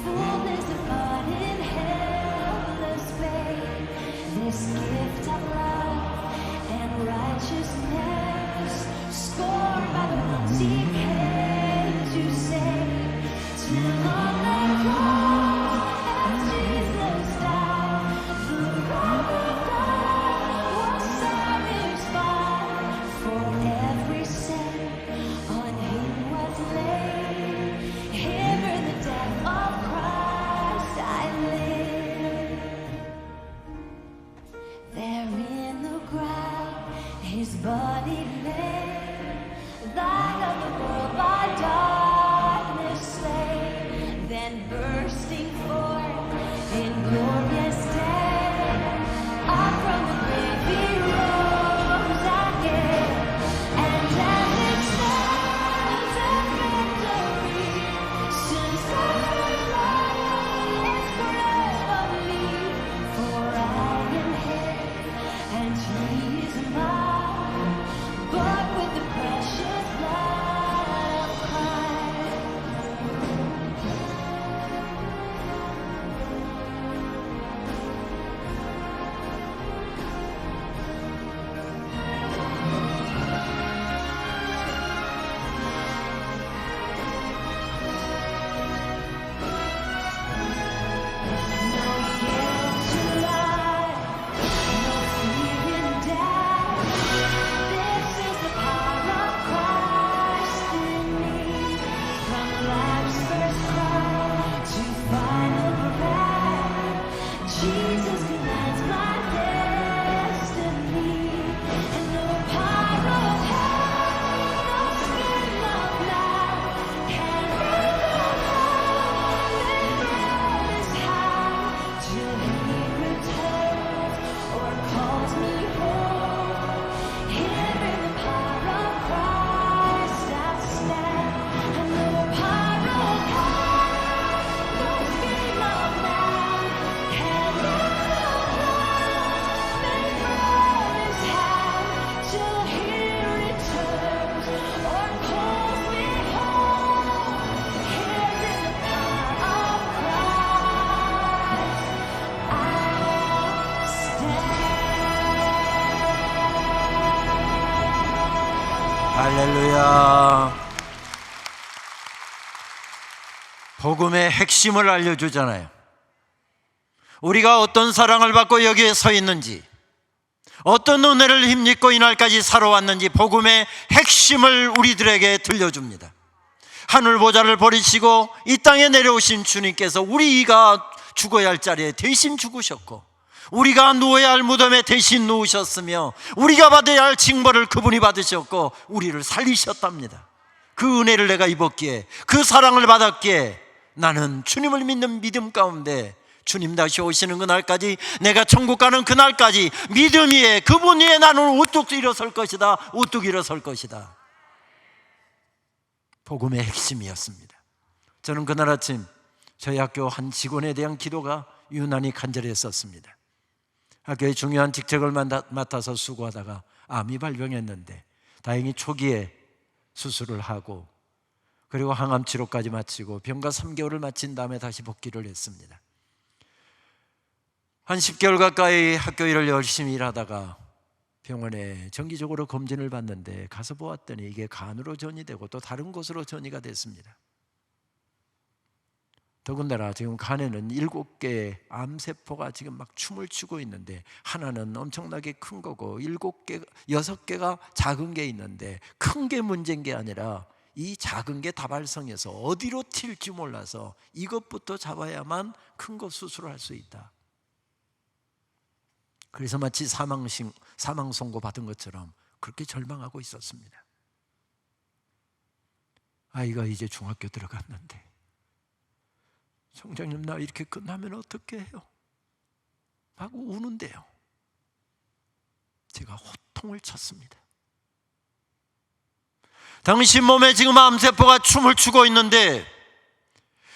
fullness of God in helpless babe. This gift of love and righteousness, scorned by the ones He came to save. Till on that cross, as Jesus died, the wrath of God was satisfied. For every sin on Him was laid. Here in the death of Christ I live. There in the ground His body lay, light of the world by darkness slain. Then bursting forth in glorious day, up from the grave He rose again. And as it stands in victory, sin suffered life is forever me. For I am His and He is mine, bought with the precious blood of Christ. No guilt to lie, no fear in death. This is the power of Christ in me. From life's first cry to final breath, Jesus commands my destiny. And no power of hell, no spin of life can ever this high till He returns or calls me home. Here in the power of Christ I stand. And no power of hell, no scheme of man can ever make promise high till He returns or calls me home. Here in the power of Christ I stand. 할렐루야. 복음의 핵심을 알려주잖아요. 우리가 어떤 사랑을 받고 여기에 서 있는지, 어떤 은혜를 힘입고 이날까지 살아왔는지 복음의 핵심을 우리들에게 들려줍니다. 하늘 보좌를 버리시고 이 땅에 내려오신 주님께서 우리가 죽어야 할 자리에 대신 죽으셨고, 우리가 누워야 할 무덤에 대신 누우셨으며, 우리가 받아야 할 징벌을 그분이 받으셨고 우리를 살리셨답니다. 그 은혜를 내가 입었기에, 그 사랑을 받았기에 나는 주님을 믿는 믿음 가운데 주님 다시 오시는 그날까지, 내가 천국 가는 그날까지 믿음 위에, 그분 위에 나는 우뚝 일어설 것이다. 우뚝 일어설 것이다. 복음의 핵심이었습니다. 저는 그날 아침 저희 학교 한 직원에 대한 기도가 유난히 간절했었습니다. 학교의 중요한 직책을 맡아서 수고하다가 암이 발병했는데 다행히 초기에 수술을 하고, 그리고 항암 치료까지 마치고 병가 3개월을 마친 다음에 다시 복귀를 했습니다. 한 10개월 가까이 학교 일을 열심히 일하다가 병원에 정기적으로 검진을 받는데 가서 보았더니 이게 간으로 전이되고 또 다른 곳으로 전이가 됐습니다. 더군다나 지금 간에는 7개의 암세포가 지금 막 춤을 추고 있는데, 하나는 엄청나게 큰 거고 6개가 작은 게 있는데, 큰 게 문제인 게 아니라 이 작은 게 다발성에서 어디로 튈지 몰라서 이것부터 잡아야만 큰 거 수술을 할 수 있다. 그래서 마치 사망 선고 받은 것처럼 그렇게 절망하고 있었습니다. 아이가 이제 중학교 들어갔는데, 총장님 나 이렇게 끝나면 어떻게 해요? 하고 우는데요, 제가 호통을 쳤습니다. 당신 몸에 지금 암세포가 춤을 추고 있는데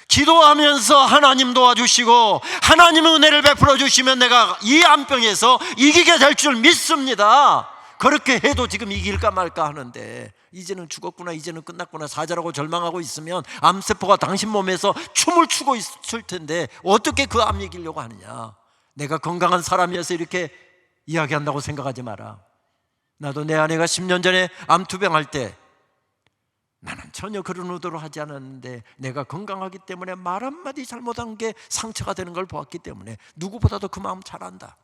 기도하면서 하나님 도와주시고 하나님의 은혜를 베풀어 주시면 내가 이 암병에서 이기게 될 줄 믿습니다. 그렇게 해도 지금 이길까 말까 하는데, 이제는 죽었구나, 이제는 끝났구나, 사자라고 절망하고 있으면 암세포가 당신 몸에서 춤을 추고 있을 텐데 어떻게 그 암 이기려고 하느냐. 내가 건강한 사람이어서 이렇게 이야기한다고 생각하지 마라. 나도 내 아내가 10년 전에 암투병할 때 나는 전혀 그런 의도로 하지 않았는데, 내가 건강하기 때문에 말 한마디 잘못한 게 상처가 되는 걸 보았기 때문에 누구보다도 그 마음 잘 안다.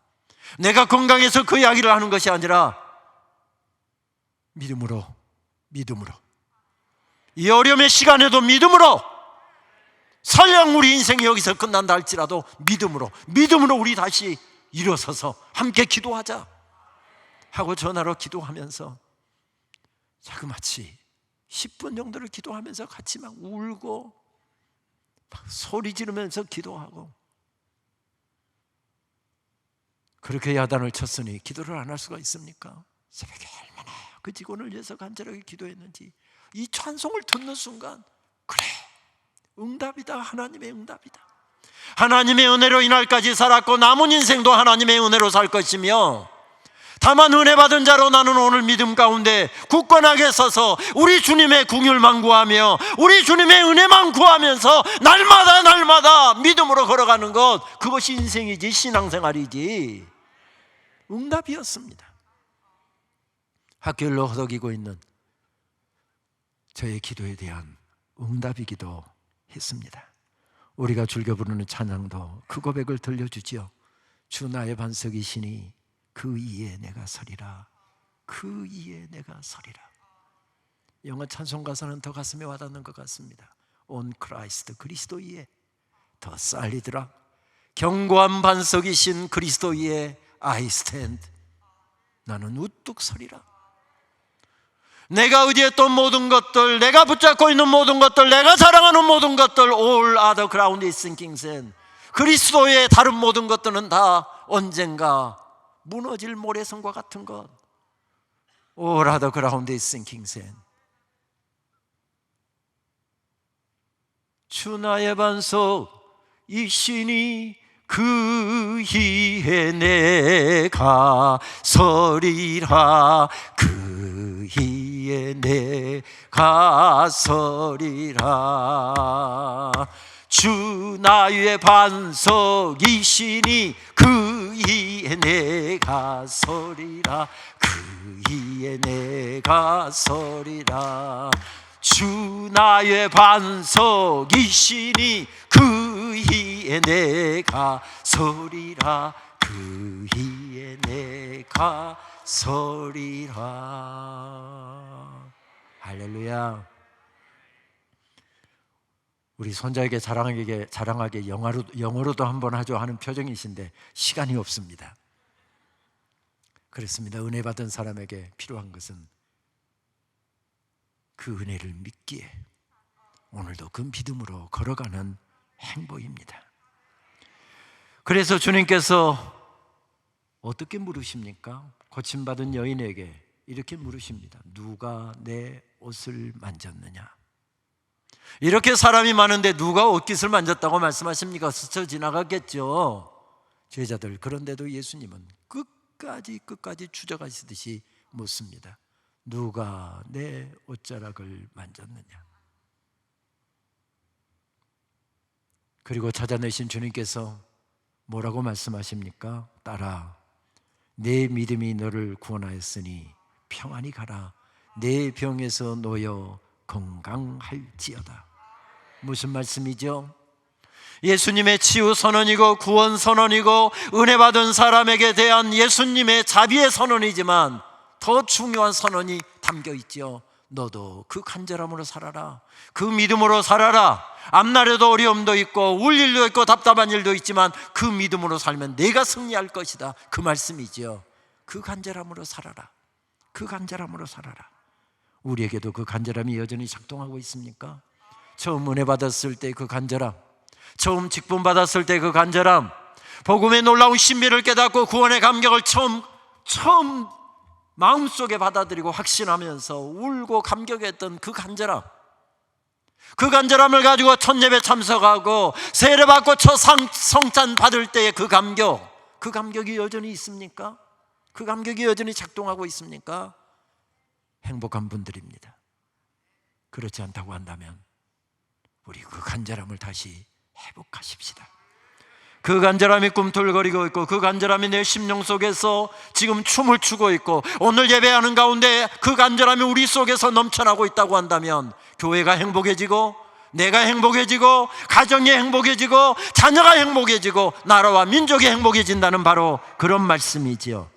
내가 건강해서 그 이야기를 하는 것이 아니라 믿음으로, 이 어려움의 시간에도 믿음으로, 설령 우리 인생이 여기서 끝난다 할지라도 믿음으로 우리 다시 일어서서 함께 기도하자 하고 전화로 기도하면서 자그마치 10분 정도를 기도하면서 같이 막 울고 막 소리 지르면서 기도하고, 그렇게 야단을 쳤으니 기도를 안 할 수가 있습니까? 새벽에 얼마나 그 직원을 위해서 간절하게 기도했는지, 이 찬송을 듣는 순간 그래, 응답이다, 하나님의 응답이다. 하나님의 은혜로 이날까지 살았고 남은 인생도 하나님의 은혜로 살 것이며, 다만 은혜 받은 자로 나는 오늘 믿음 가운데 굳건하게 서서 우리 주님의 긍휼만 구하며 우리 주님의 은혜만 구하면서 날마다 믿음으로 걸어가는 것, 그것이 인생이지 신앙생활이지. 응답이었습니다. 학교를 허덕이고 있는 저의 기도에 대한 응답이기도 했습니다. 우리가 즐겨 부르는 찬양도 그 고백을 들려주지요. 주 나의 반석이시니 그 위에 내가 서리라, 그 위에 내가 서리라. 영어 찬송 가사는 더 가슴에 와닿는 것 같습니다. On Christ, 그리스도 위에 더 쌀리더라. 견고한 반석이신 그리스도 위에 I stand, 나는 우뚝 서리라. 내가 의지했던 모든 것들, 내가 붙잡고 있는 모든 것들, 내가 자랑하는 모든 것들, all other ground is sinking sand, 그리스도의 다른 모든 것들은 다 언젠가 무너질 모래성과 같은 것. All other ground is sinking sand. 주 나의 반석이시니 그 위에 내가 서리라, 그 위에 내가 서리라. 주 나의 반석이시니 그 위에 내가 서리라, 그 위에 내가 서리라. 주 나의 반석이시니 그 위에 내가 서리라, 그 위에 내가 서리라. 할렐루야. 우리 손자에게 자랑하게 영어로도 한번 하죠 하는 표정이신데 시간이 없습니다. 그렇습니다. 은혜 받은 사람에게 필요한 것은 그 은혜를 믿기에 오늘도 그 믿음으로 걸어가는 행보입니다. 그래서 주님께서 어떻게 물으십니까? 고침받은 여인에게 이렇게 물으십니다. 누가 내 옷을 만졌느냐? 이렇게 사람이 많은데 누가 옷깃을 만졌다고 말씀하십니까? 스쳐 지나갔겠죠, 제자들. 그런데도 예수님은 끝까지 추적하시듯이 묻습니다. 누가 내 옷자락을 만졌느냐? 그리고 찾아내신 주님께서 뭐라고 말씀하십니까? 딸아, 내 믿음이 너를 구원하였으니 평안히 가라. 내 병에서 놓여 건강할지어다. 무슨 말씀이죠? 예수님의 치유 선언이고 구원 선언이고 은혜 받은 사람에게 대한 예수님의 자비의 선언이지만 더 중요한 선언이 담겨 있지요. 너도 그 간절함으로 살아라. 그 믿음으로 살아라. 앞날에도 어려움도 있고 울 일도 있고 답답한 일도 있지만 그 믿음으로 살면 내가 승리할 것이다. 그 말씀이지요. 그 간절함으로 살아라. 그 간절함으로 살아라. 우리에게도 그 간절함이 여전히 작동하고 있습니까? 처음 은혜 받았을 때 그 간절함, 처음 직분 받았을 때 그 간절함, 복음의 놀라운 신비를 깨닫고 구원의 감격을 처음 마음속에 받아들이고 확신하면서 울고 감격했던 그 간절함, 그 간절함을 가지고 첫 예배 참석하고 세례 받고 첫 성찬 받을 때의 그 감격이 여전히 있습니까? 그 감격이 여전히 작동하고 있습니까? 행복한 분들입니다. 그렇지 않다고 한다면 우리 그 간절함을 다시 회복하십시다. 그 간절함이 꿈틀거리고 있고 그 간절함이 내 심령 속에서 지금 춤을 추고 있고 오늘 예배하는 가운데 그 간절함이 우리 속에서 넘쳐나고 있다고 한다면 교회가 행복해지고 내가 행복해지고 가정이 행복해지고 자녀가 행복해지고 나라와 민족이 행복해진다는 바로 그런 말씀이지요.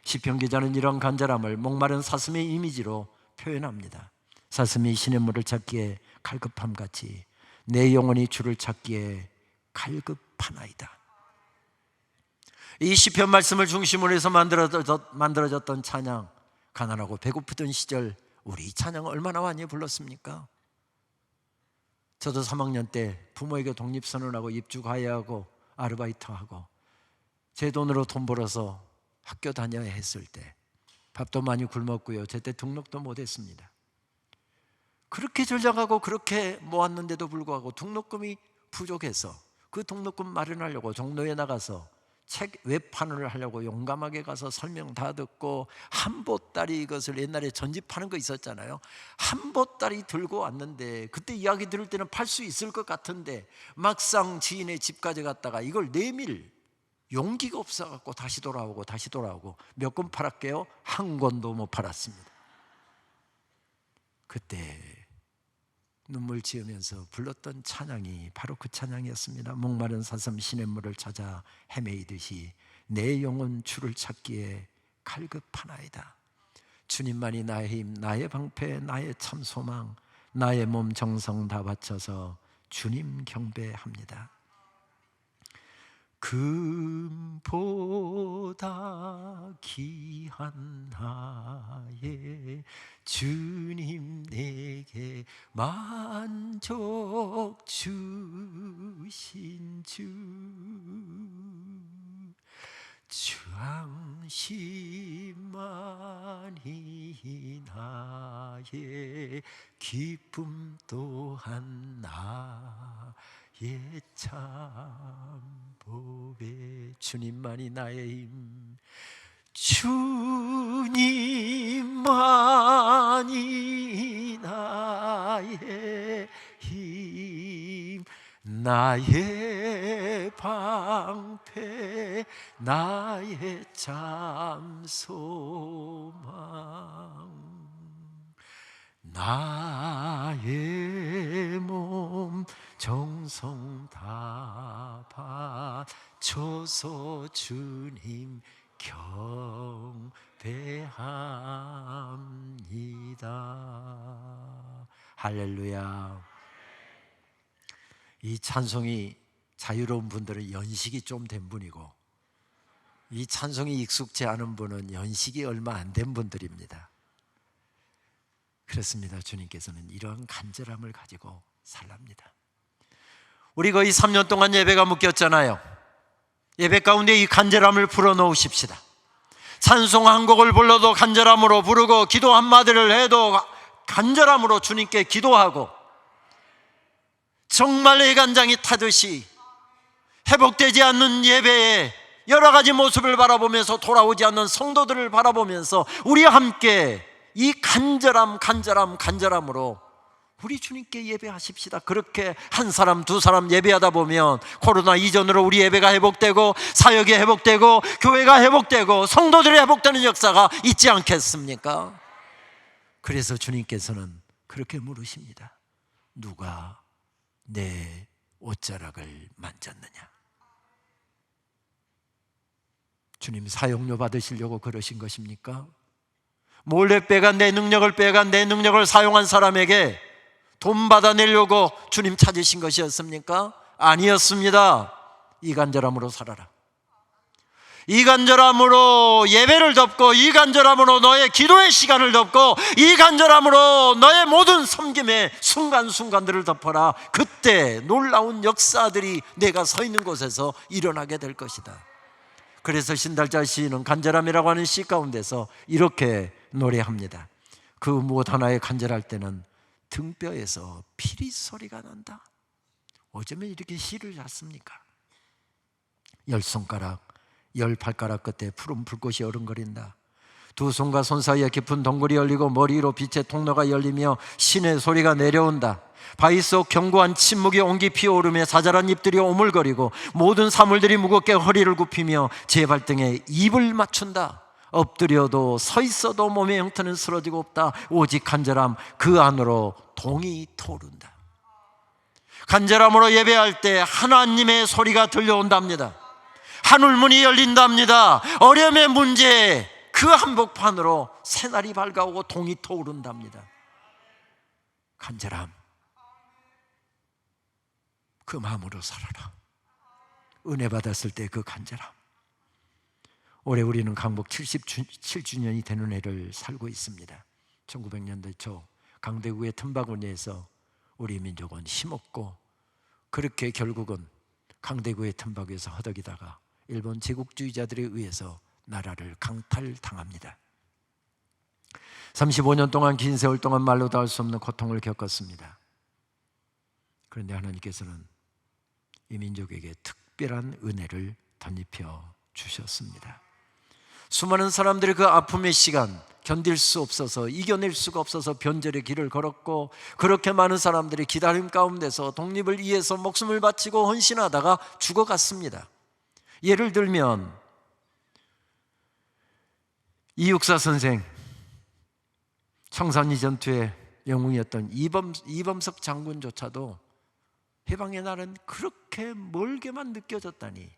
시편 기자는 이런 간절함을 목마른 사슴의 이미지로 표현합니다. 사슴이 시냇물을 찾기에 갈급함같이 내 영혼이 주를 찾기에 갈급하나이다. 이 시편 말씀을 중심으로 해서 만들어졌던 찬양, 가난하고 배고프던 시절 우리 이 찬양 얼마나 많이 불렀습니까? 저도 3학년 때 부모에게 독립선언하고 입주가야하고 아르바이트하고 제 돈으로 돈 벌어서 학교 다녀야 했을 때 밥도 많이 굶었고요. 제때 등록도 못했습니다. 그렇게 전략하고 그렇게 모았는데도 불구하고 등록금이 부족해서 그 등록금 마련하려고 종로에 나가서 책 웹판을 하려고 용감하게 가서 설명 다 듣고 한 보따리, 이것을 옛날에 전집하는 거 있었잖아요. 한 보따리 들고 왔는데 그때 이야기 들을 때는 팔 수 있을 것 같은데 막상 지인의 집까지 갔다가 이걸 내밀 용기가 없어갖고 다시 돌아오고 몇 권 팔았게요? 한 권도 못 팔았습니다. 그때 눈물 지으면서 불렀던 찬양이 바로 그 찬양이었습니다. 목마른 사슴 시냇물을 찾아 헤매이듯이 내 영혼 주를 찾기에 갈급하나이다. 주님만이 나의 힘, 나의 방패, 나의 참 소망, 나의 몸 정성 다 바쳐서 주님 경배합니다. 금보다 귀한 나의 주님, 내게 만족 주신 주, 주앙심만이 나의 기쁨 또한 나의 참복의 주님만이 나의 힘, 주님만이 나의 힘, 나의 방패, 나의 참 소망, 나의 몸 정성 다 바쳐서 주님 경배합니다. 할렐루야. 이 찬송이 자유로운 분들은 연식이 좀 된 분이고 이 찬송이 익숙지 않은 분은 연식이 얼마 안 된 분들입니다. 그렇습니다. 주님께서는 이러한 간절함을 가지고 살랍니다. 우리 거의 3년 동안 예배가 묶였잖아요. 예배 가운데 이 간절함을 불어넣으십시다. 찬송 한 곡을 불러도 간절함으로 부르고 기도 한마디를 해도 간절함으로 주님께 기도하고 정말 애간장이 타듯이 회복되지 않는 예배에 여러 가지 모습을 바라보면서 돌아오지 않는 성도들을 바라보면서 우리 함께 이 간절함으로 우리 주님께 예배하십시다. 그렇게 한 사람 두 사람 예배하다 보면 코로나 이전으로 우리 예배가 회복되고 사역이 회복되고 교회가 회복되고 성도들이 회복되는 역사가 있지 않겠습니까? 그래서 주님께서는 그렇게 물으십니다. 누가 내 옷자락을 만졌느냐? 주님 사용료 받으시려고 그러신 것입니까? 몰래 빼간 내 능력을 빼간 내 능력을 사용한 사람에게 돈 받아내려고 주님 찾으신 것이었습니까? 아니었습니다. 이간절함으로 살아라. 이간절함으로 예배를 덮고, 이간절함으로 너의 기도의 시간을 덮고, 이간절함으로 너의 모든 섬김의 순간순간들을 덮어라. 그때 놀라운 역사들이 내가 서 있는 곳에서 일어나게 될 것이다. 그래서 신달자 시인은 간절함이라고 하는 시 가운데서 이렇게 노래합니다. 그 무엇 하나에 간절할 때는 등뼈에서 피리 소리가 난다. 어쩌면 이렇게 시를 잤습니까? 10손가락 18가락 끝에 푸른 불꽃이 어른거린다. 두 손과 손 사이에 깊은 동굴이 열리고 머리 위로 빛의 통로가 열리며 신의 소리가 내려온다. 바위 속 견고한 침묵이 온기 피어오르며 사자란 잎들이 오물거리고 모든 사물들이 무겁게 허리를 굽히며 제 발등에 입을 맞춘다. 엎드려도 서 있어도 몸의 형태는 쓰러지고 없다. 오직 간절함, 그 안으로 동이 토른다. 간절함으로 예배할 때 하나님의 소리가 들려온답니다. 하늘문이 열린답니다. 어려움의 문제, 그 한복판으로 새날이 밝아오고 동이 터오른답니다. 간절함, 그 마음으로 살아라. 은혜 받았을 때 그 간절함. 올해 우리는 강복 77주년이 되는 해를 살고 있습니다. 1900년대 초 강대구의 틈바구니에서 우리 민족은 힘없고, 그렇게 결국은 강대구의 틈바구니에서 허덕이다가 일본 제국주의자들에 의해서 나라를 강탈당합니다. 35년 동안, 긴 세월 동안 말로도 할 수 없는 고통을 겪었습니다. 그런데 하나님께서는 이 민족에게 특별한 은혜를 덧입혀 주셨습니다. 수많은 사람들이 그 아픔의 시간 견딜 수 없어서, 이겨낼 수가 없어서 변절의 길을 걸었고, 그렇게 많은 사람들이 기다림 가운데서 독립을 위해서 목숨을 바치고 헌신하다가 죽어갔습니다. 예를 들면 이육사 선생, 청산리 전투의 영웅이었던 이범석 장군조차도 해방의 날은 그렇게 멀게만 느껴졌다니,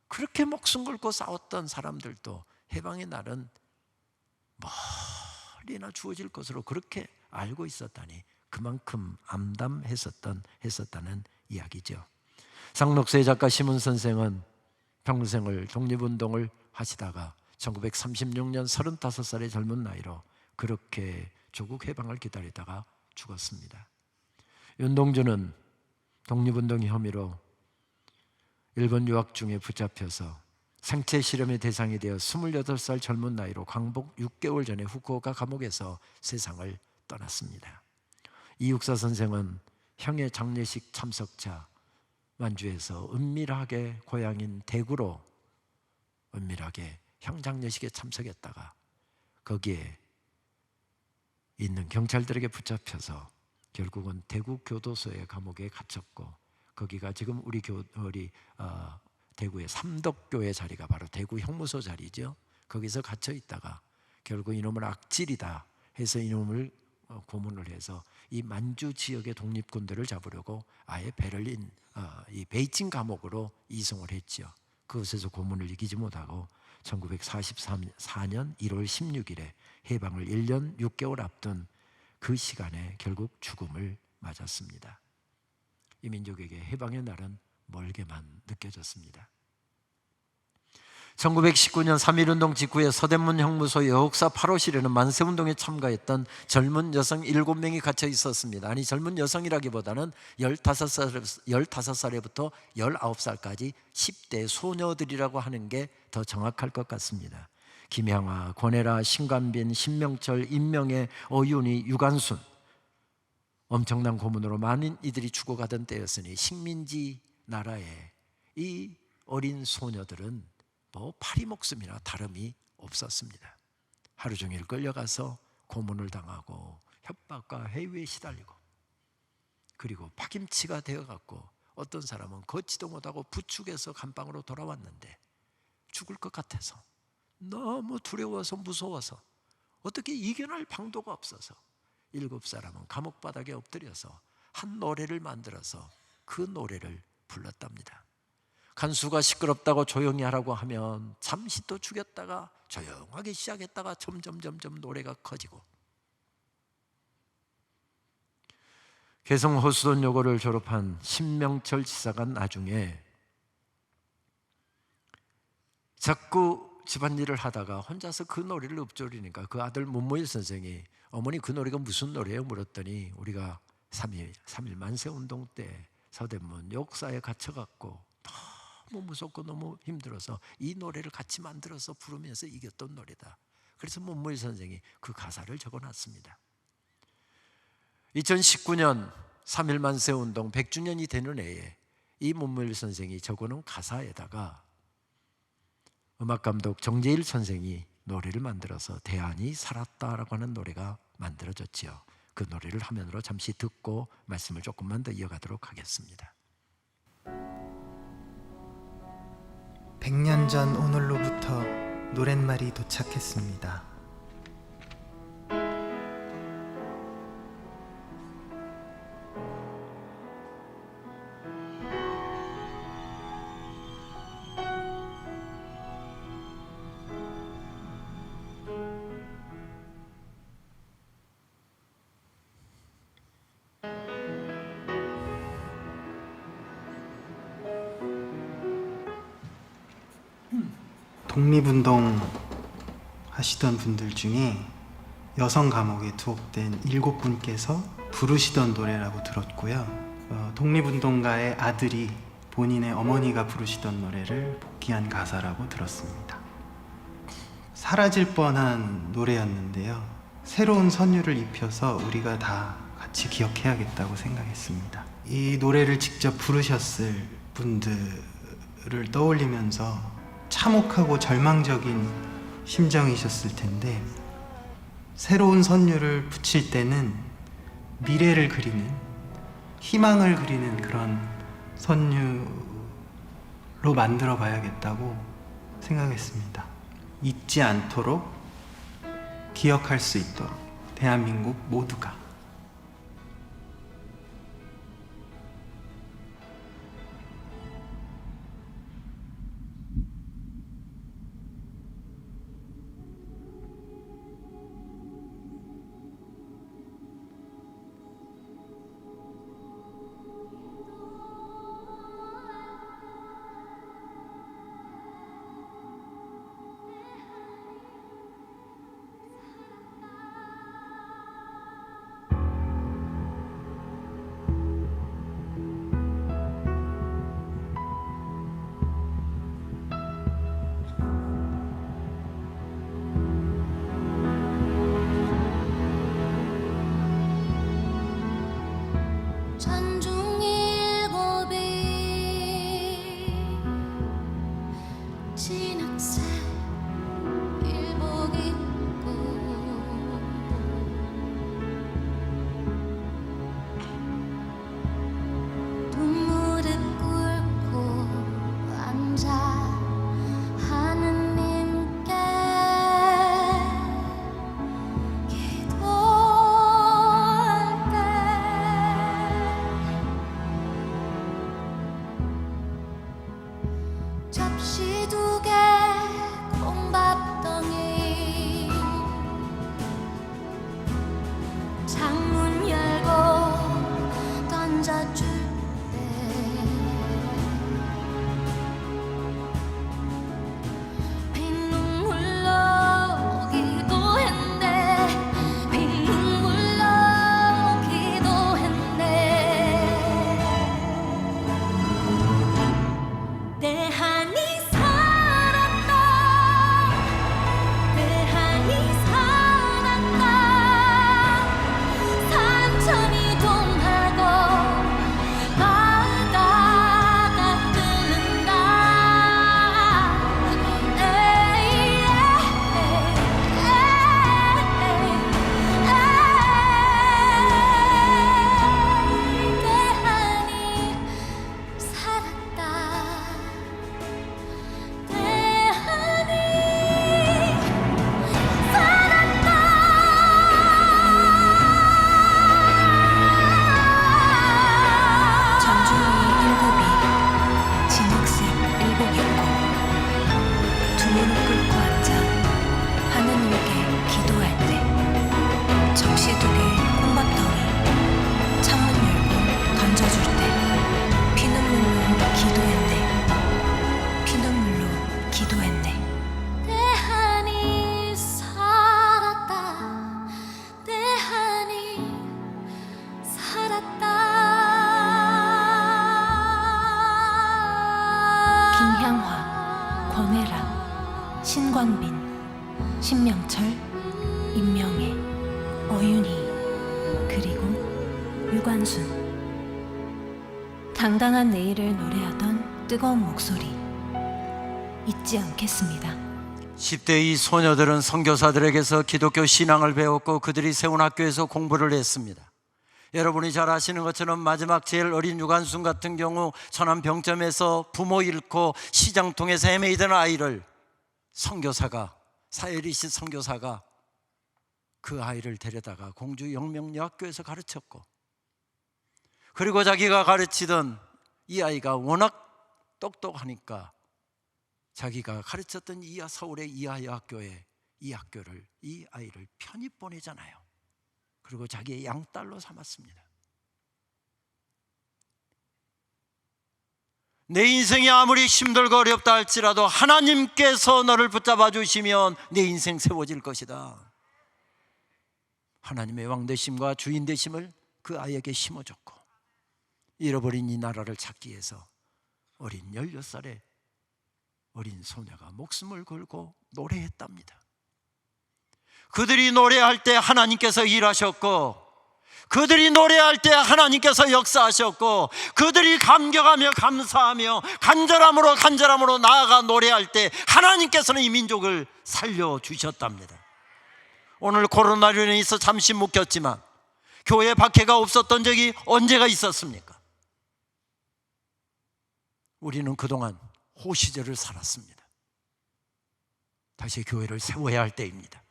그렇게 목숨 걸고 싸웠던 사람들도 해방의 날은 멀리나 주어질 것으로 그렇게 알고 있었다니, 그만큼 암담했었다는 이야기죠. 상록수의 작가 심은 선생은 평생을 독립운동을 하시다가 1936년 35살의 젊은 나이로 그렇게 조국 해방을 기다리다가 죽었습니다. 윤동주는 독립운동 혐의로 일본 유학 중에 붙잡혀서 생체 실험의 대상이 되어 28살 젊은 나이로 광복 6개월 전에 후쿠오카 감옥에서 세상을 떠났습니다. 이육사 선생은 형의 장례식 참석자 만주에서 은밀하게 고향인 대구로 은밀하게 형 장례식에 참석했다가 거기에 있는 경찰들에게 붙잡혀서 결국은 대구 교도소의 감옥에 갇혔고, 거기가 지금 우리 대구의 삼덕교회 자리가 바로 대구 형무소 자리죠. 거기서 갇혀 있다가 결국 이놈을 악질이다 해서 이놈을 고문을 해서 이 만주 지역의 독립군들을 잡으려고 아예 베를린 이 베이징 감옥으로 이송을 했죠. 그곳에서 고문을 이기지 못하고 1944년 1월 16일에 해방을 1년 6개월 앞둔 그 시간에 결국 죽음을 맞았습니다. 이 민족에게 해방의 날은 멀게만 느껴졌습니다. 1919년 3.1운동 직후에 서대문 형무소 여옥사 8호실에는 만세운동에 참가했던 젊은 여성 7명이 갇혀 있었습니다. 아니, 젊은 여성이라기보다는 15살부터 19살까지 10대 소녀들이라고 하는 게 더 정확할 것 같습니다. 김향아, 권혜라, 신관빈, 신명철, 임명애, 어윤희, 유관순, 엄청난 고문으로 많은 이들이 죽어가던 때였으니 식민지 나라에 이 어린 소녀들은 파리 목숨이나 다름이 없었습니다. 하루 종일 끌려가서 고문을 당하고 협박과 해유에 시달리고, 그리고 파김치가 되어갖고 어떤 사람은 걷지도 못하고 부축해서 감방으로 돌아왔는데 죽을 것 같아서, 너무 두려워서 무서워서 어떻게 이겨낼 방도가 없어서 7사람은 감옥바닥에 엎드려서 한 노래를 만들어서 그 노래를 불렀답니다. 간수가 시끄럽다고 조용히 하라고 하면 잠시 또 죽였다가 조용하게 시작했다가 점점 노래가 커지고, 개성 호수돈여고를 졸업한 신명철 지사가 나중에 자꾸 집안일을 하다가 혼자서 그 노래를 읊조리니까 그 아들 문무일 선생이 어머니 그 노래가 무슨 노래예요? 물었더니 우리가 3.1 만세운동 때 서대문 역사에 갇혀갖고 너무 무섭고 너무 힘들어서 이 노래를 같이 만들어서 부르면서 이겼던 노래다. 그래서 문무일 선생이 그 가사를 적어놨습니다. 2019년 3.1 만세운동 100주년이 되는 해에 이 문무일 선생이 적어놓은 가사에다가 음악감독 정재일 선생이 노래를 만들어서 대안이 살았다라고 하는 노래가 만들어졌지요. 그 노래를 화면으로 잠시 듣고 말씀을 조금만 더 이어가도록 하겠습니다. 100년 전 오늘로부터 노랫말이 도착했습니다. 독립운동 하시던 분들 중에 여성 감옥에 투옥된 7분께서 부르시던 노래라고 들었고요. 독립운동가의 아들이 본인의 어머니가 부르시던 노래를 복귀한 가사라고 들었습니다. 사라질 뻔한 노래였는데요. 새로운 선율을 입혀서 우리가 다 같이 기억해야겠다고 생각했습니다. 이 노래를 직접 부르셨을 분들을 떠올리면서 참혹하고 절망적인 심정이셨을 텐데, 새로운 선율을 붙일 때는 미래를 그리는, 희망을 그리는 그런 선율로 만들어 봐야겠다고 생각했습니다. 잊지 않도록, 기억할 수 있도록, 대한민국 모두가. 신광빈, 신명철, 임명애, 어윤희, 그리고 유관순. 당당한 내일을 노래하던 뜨거운 목소리 잊지 않겠습니다. 10대 이 소녀들은 선교사들에게서 기독교 신앙을 배웠고 그들이 세운 학교에서 공부를 했습니다. 여러분이 잘 아시는 것처럼 마지막 제일 어린 유관순 같은 경우 천안 병점에서 부모 잃고 시장통에서 헤매이던 아이를 선교사가, 사회리시 선교사가 그 아이를 데려다가 공주 영명여학교에서 가르쳤고, 그리고 자기가 가르치던 이 아이가 워낙 똑똑하니까 자기가 가르쳤던 서울의 이하여학교에 이 아이를 편입 보내잖아요. 그리고 자기의 양딸로 삼았습니다. 내 인생이 아무리 힘들고 어렵다 할지라도 하나님께서 너를 붙잡아 주시면 내 인생 세워질 것이다. 하나님의 왕되심과 주인 되심을 그 아이에게 심어줬고, 잃어버린 이 나라를 찾기 위해서 어린 16살의 어린 소녀가 목숨을 걸고 노래했답니다. 그들이 노래할 때 하나님께서 일하셨고, 그들이 노래할 때 하나님께서 역사하셨고, 그들이 감격하며 감사하며 간절함으로 나아가 노래할 때 하나님께서는 이 민족을 살려주셨답니다. 오늘 코로나로 인해서 잠시 묶였지만 교회 박해가 없었던 적이 언제가 있었습니까? 우리는 그동안 호시절을 살았습니다. 다시 교회를 세워야 할 때입니다.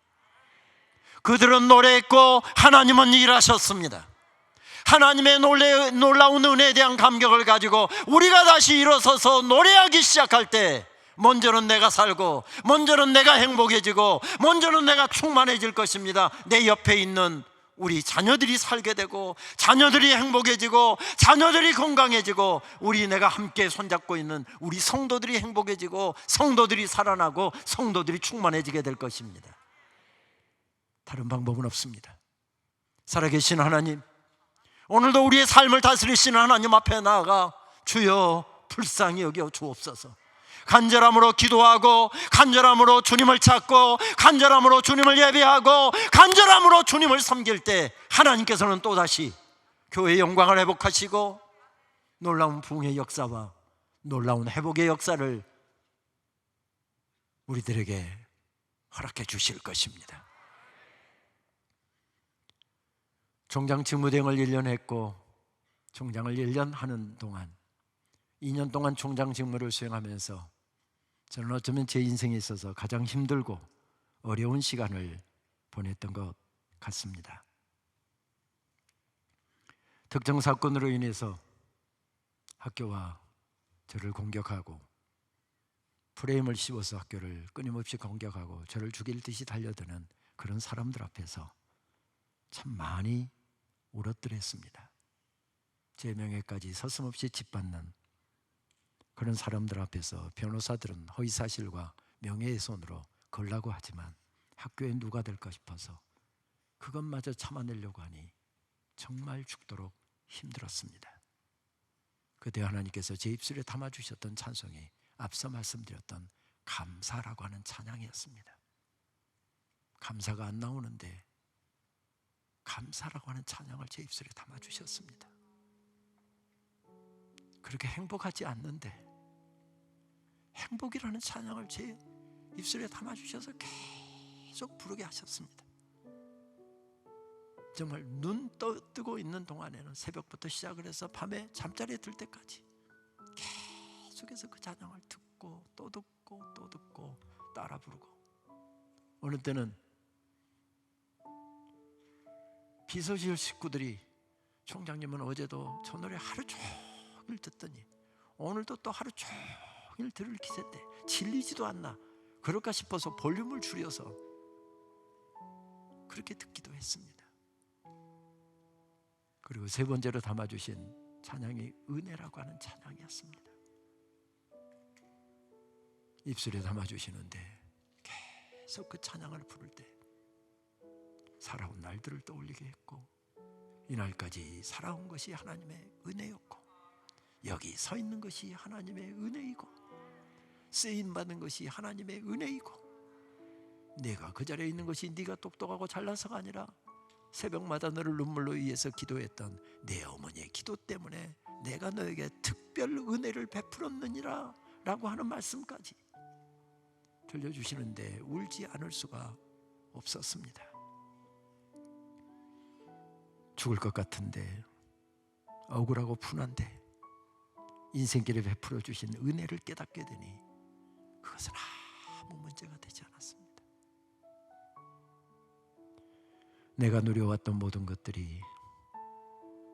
그들은 노래했고 하나님은 일하셨습니다. 하나님의 놀라운 은혜에 대한 감격을 가지고 우리가 다시 일어서서 노래하기 시작할 때 먼저는 내가 살고, 먼저는 내가 행복해지고, 먼저는 내가 충만해질 것입니다. 내 옆에 있는 우리 자녀들이 살게 되고, 자녀들이 행복해지고, 자녀들이 건강해지고, 내가 함께 손잡고 있는 우리 성도들이 행복해지고, 성도들이 살아나고, 성도들이 충만해지게 될 것입니다. 다른 방법은 없습니다. 살아계신 하나님, 오늘도 우리의 삶을 다스리시는 하나님 앞에 나아가 주여 불쌍히 여겨 주옵소서. 간절함으로 기도하고, 간절함으로 주님을 찾고, 간절함으로 주님을 예배하고, 간절함으로 주님을 섬길 때 하나님께서는 또다시 교회의 영광을 회복하시고 놀라운 부흥의 역사와 놀라운 회복의 역사를 우리들에게 허락해 주실 것입니다. 총장 직무대행을 1년 했고, 총장을 1년 하는 동안 2년 동안 총장 직무를 수행하면서 저는 어쩌면 제 인생에 있어서 가장 힘들고 어려운 시간을 보냈던 것 같습니다. 특정 사건으로 인해서 학교와 저를 공격하고, 프레임을 씌워서 학교를 끊임없이 공격하고 저를 죽일 듯이 달려드는 그런 사람들 앞에서 참 많이 울었더랬습니다. 제 명예까지 서슴없이 짓밟는 그런 사람들 앞에서 변호사들은 허위사실과 명예훼손으로 걸라고 하지만 학교에 누가 될까 싶어서 그것마저 참아내려고 하니 정말 죽도록 힘들었습니다. 그때 하나님께서 제 입술에 담아주셨던 찬송이 앞서 말씀드렸던 감사라고 하는 찬양이었습니다. 감사가 안 나오는데 감사라고 하는 찬양을 제 입술에 담아주셨습니다. 그렇게 행복하지 않는데 행복이라는 찬양을 제 입술에 담아주셔서 계속 부르게 하셨습니다. 정말 눈 뜨고 있는 동안에는 새벽부터 시작을 해서 밤에 잠자리에 들 때까지 계속해서 그 찬양을 듣고 또 듣고 또 듣고 따라 부르고, 어느 때는 비서실 식구들이 총장님은 어제도 저 노래 하루 종일 듣더니 오늘도 또 하루 종일 들을 기세인데 질리지도 않나, 그럴까 싶어서 볼륨을 줄여서 그렇게 듣기도 했습니다. 그리고 세 번째로 담아주신 찬양이 은혜라고 하는 찬양이었습니다. 입술에 담아주시는데 계속 그 찬양을 부를 때 살아온 날들을 떠올리게 했고, 이날까지 살아온 것이 하나님의 은혜였고, 여기 서 있는 것이 하나님의 은혜이고, 쓰임받은 것이 하나님의 은혜이고, 내가 그 자리에 있는 것이 네가 똑똑하고 잘나서가 아니라 새벽마다 너를 눈물로 위해서 기도했던 내 어머니의 기도 때문에 내가 너에게 특별 은혜를 베풀었느니라 라고 하는 말씀까지 들려주시는데 울지 않을 수가 없었습니다. 죽을 것 같은데, 억울하고 분한데 인생길에 베풀어 주신 은혜를 깨닫게 되니 그것은 아무 문제가 되지 않았습니다. 내가 누려왔던 모든 것들이,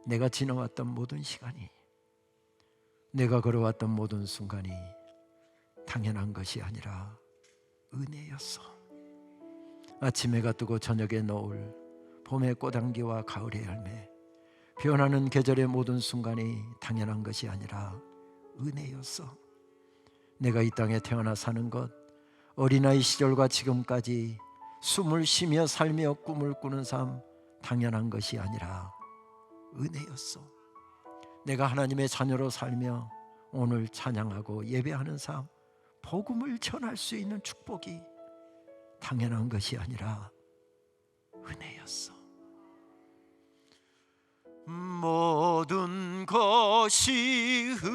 내가 지나왔던 모든 시간이, 내가 걸어왔던 모든 순간이 당연한 것이 아니라 은혜였어. 아침 해가 뜨고 저녁에 노을, 봄의 꽃향기와 가을의 열매, 변하는 계절의 모든 순간이 당연한 것이 아니라 은혜였어. 내가 이 땅에 태어나 사는 것, 어린아이 시절과 지금까지 숨을 쉬며 살며 꿈을 꾸는 삶, 당연한 것이 아니라 은혜였어. 내가 하나님의 자녀로 살며 오늘 찬양하고 예배하는 삶, 복음을 전할 수 있는 축복이 당연한 것이 아니라 은혜였어. 모든 것이 은혜,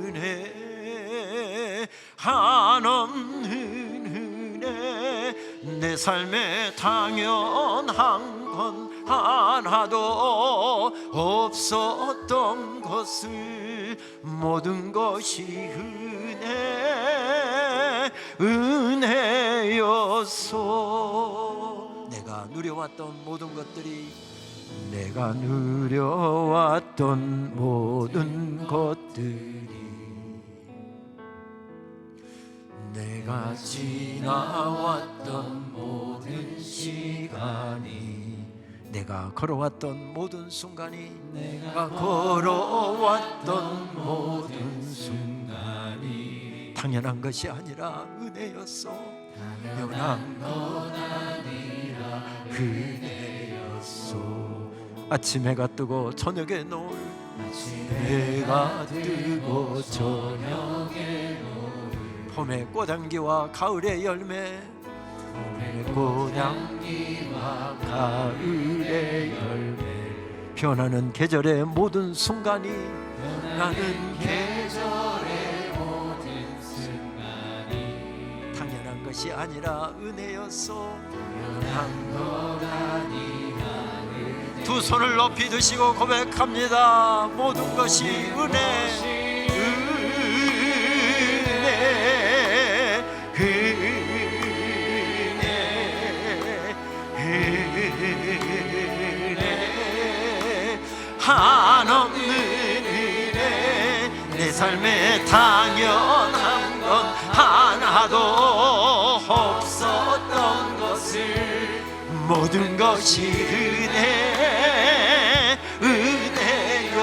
은혜, 한없는 은혜, 내 삶에 당연한 건 하나도 없었던 것을 모든 것이 은혜였소. 내가 누려왔던 모든 것들이, 내가 누려왔던 모든 것들이, 내가 지나왔던 모든 시간이, 내가 걸어왔던 모든 순간이, 내가 걸어왔던 모든 순간이 당연한 것이 아니라 은혜였어. 당연한 것 아니라 은혜였어. 아침 해가 뜨고 저녁에 노을, 해가 뜨고 저녁에 노을, 봄의 꽃향기와 가을의 열매, 봄의 꽃향기와 가을의 열매, 변하는 계절의 모든 순간이, 변하는 계절의 모든 순간이 당연한 것이 아니라 은혜였소. 당연한 것 아니라 은혜. 두 손을 높이 드시고 고백합니다. 모든 것이 은혜, 은혜, 한없는 은혜, 내 삶에 당연한 건 하나도 없었던 것을 모든 것이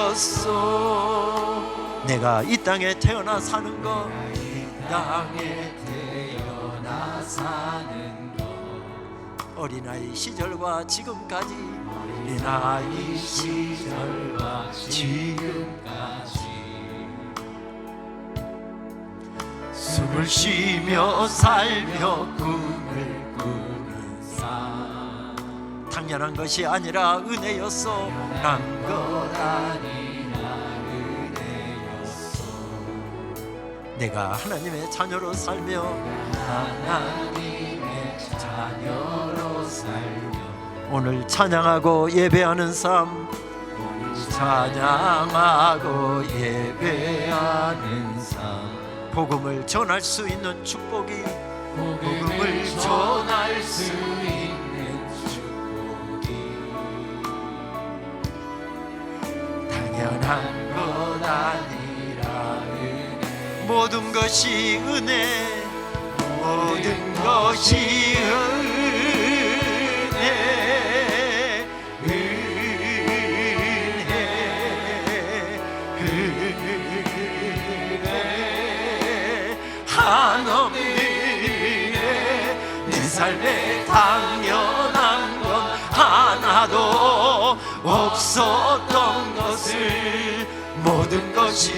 은혜였소. 내가 이 땅에 태어나 사는 것, 이 땅에 태어나 사는 것, 어린아이 시절과 지금까지, 어린아이 시절과 지금까지 숨을 쉬며 살며 꿈을 꾸는 삶, 당연한 것이 아니라 은혜였어. 난 것 아니라 은혜였어. 내가 하나님의 자녀로 살며, 하나님의 자녀로 살며 오늘 찬양하고 예배하는 삶, 오늘 찬양하고 예배하는 삶, 복음을 전할 수 있는 축복이, 복음을 전할 수 있는 축복이 당연한 것 아니라 은혜. 모든 것이 은혜, 모든 것이 은혜, 은혜, 한없는 은혜, 내 삶에 당연한 건 하나도 없었던 것을 모든 것이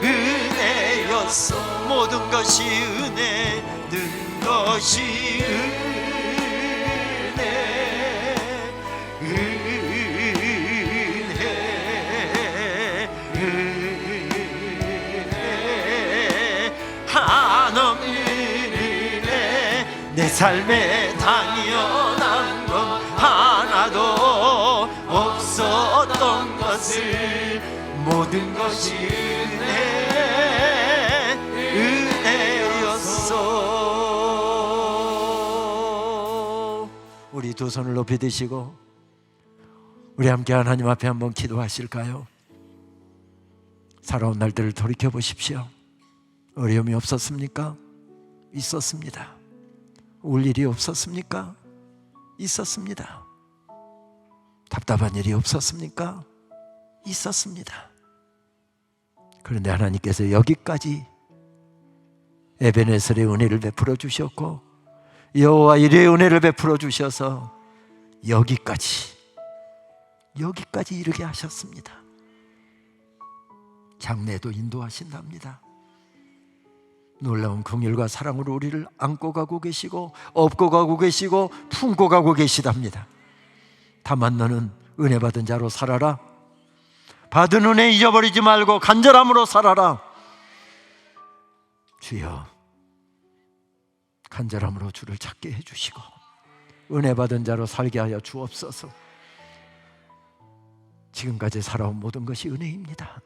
은혜였어. 모든 것이 은혜는 것이 한없는 은혜. 내 삶에 당연한 건 하나도 없었던 것을 모든 것이 은혜였어. 우리 두 손을 높이 드시고 우리 함께 하나님 앞에 한번 기도하실까요? 살아온 날들을 돌이켜 보십시오. 어려움이 없었습니까? 있었습니다. 울 일이 없었습니까? 있었습니다. 답답한 일이 없었습니까? 있었습니다. 그런데 하나님께서 여기까지 에베네셀의 은혜를 베풀어 주셨고 여호와 이레의 은혜를 베풀어 주셔서 여기까지 이르게 하셨습니다. 장래도 인도하신답니다. 놀라운 긍휼과 사랑으로 우리를 안고 가고 계시고 업고 가고 계시고 품고 가고 계시답니다. 다만 너는 은혜 받은 자로 살아라. 받은 은혜 잊어버리지 말고 간절함으로 살아라. 주여, 간절함으로 주를 찾게 해주시고 은혜 받은 자로 살게 하여 주옵소서. 지금까지 살아온 모든 것이 은혜입니다.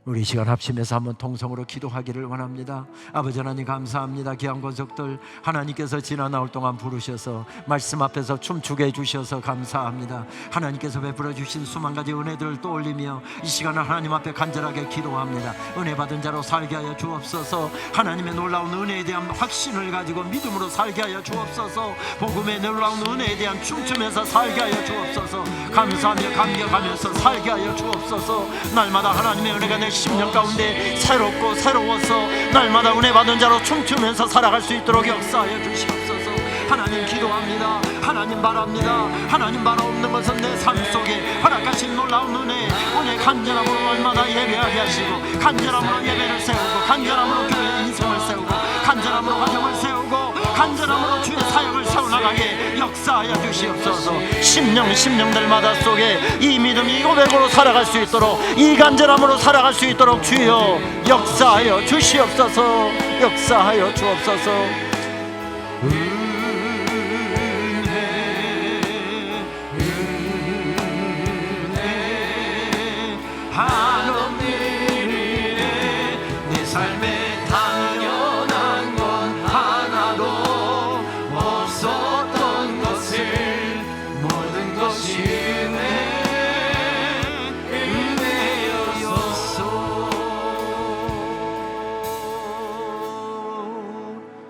우리 시간 합심해서 한번 통성으로 기도하기를 원합니다. 아버지 하나님 감사합니다. 귀한 권속들 하나님께서 지나 나올 동안 부르셔서 말씀 앞에서 춤추게 해주셔서 감사합니다. 하나님께서 베풀어 주신 수만 가지 은혜들을 떠올리며 이 시간을 하나님 앞에 간절하게 기도합니다. 은혜 받은 자로 살게 하여 주옵소서. 하나님의 놀라운 은혜에 대한 확신을 가지고 믿음으로 살게 하여 주옵소서. 복음의 놀라운 은혜에 대한 춤추면서 살게 하여 주옵소서. 감사하며 감격하면서 살게 하여 주옵소서. 날마다 하나님의 은혜가 내 심령 가운데 새롭고 새로워서 날마다 은혜 받은 자로 춤추면서 살아갈 수 있도록 역사하여 주시옵소서. 하나님 기도합니다. 하나님 바랍니다. 하나님 바라옵는 것은 내 삶 속에 허락하신 놀라운 은혜 간절함으로 날마다 예배하게 하시고 간절함으로 예배를 세우고 간절함으로 교회 인생을 세우고 간절함으로 가정을 세우고 간절함으로 주의 사역을 세워나가게 역사하여 주시옵소서. 심령들마다 속에 이 믿음이 이 고백으로 살아갈 수 있도록 이 간절함으로 살아갈 수 있도록 주여 역사하여 주시옵소서. 역사하여 주옵소서. 한없는 은혜. 내 삶에 당연한 건 하나도 없었던 것을 모든 것이 은혜였어.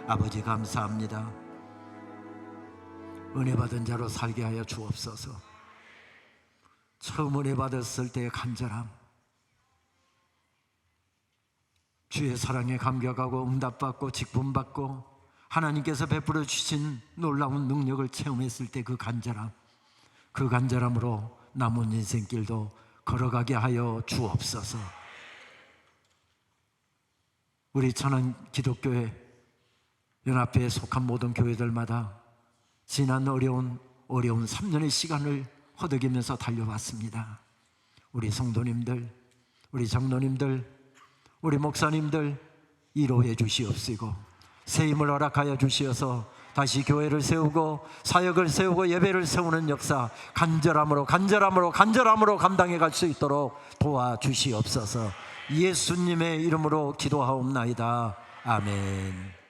아버지 감사합니다. 은혜 받은 자로 살게 하여 주옵소서. 처음 은혜 받았을 때의 간절함, 주의 사랑에 감격하고 응답받고 직분받고 하나님께서 베풀어 주신 놀라운 능력을 체험했을 때 그 간절함, 그 간절함으로 남은 인생길도 걸어가게 하여 주옵소서. 우리 천안 기독교회 연합회에 속한 모든 교회들마다 지난 어려운 3년의 시간을 허덕이면서 달려왔습니다. 우리 성도님들, 우리 장로님들, 우리 목사님들 위로해 주시옵시고 새 힘을 허락하여 주시어서 다시 교회를 세우고 사역을 세우고 예배를 세우는 역사 간절함으로 감당해 갈 수 있도록 도와주시옵소서. 예수님의 이름으로 기도하옵나이다. 아멘.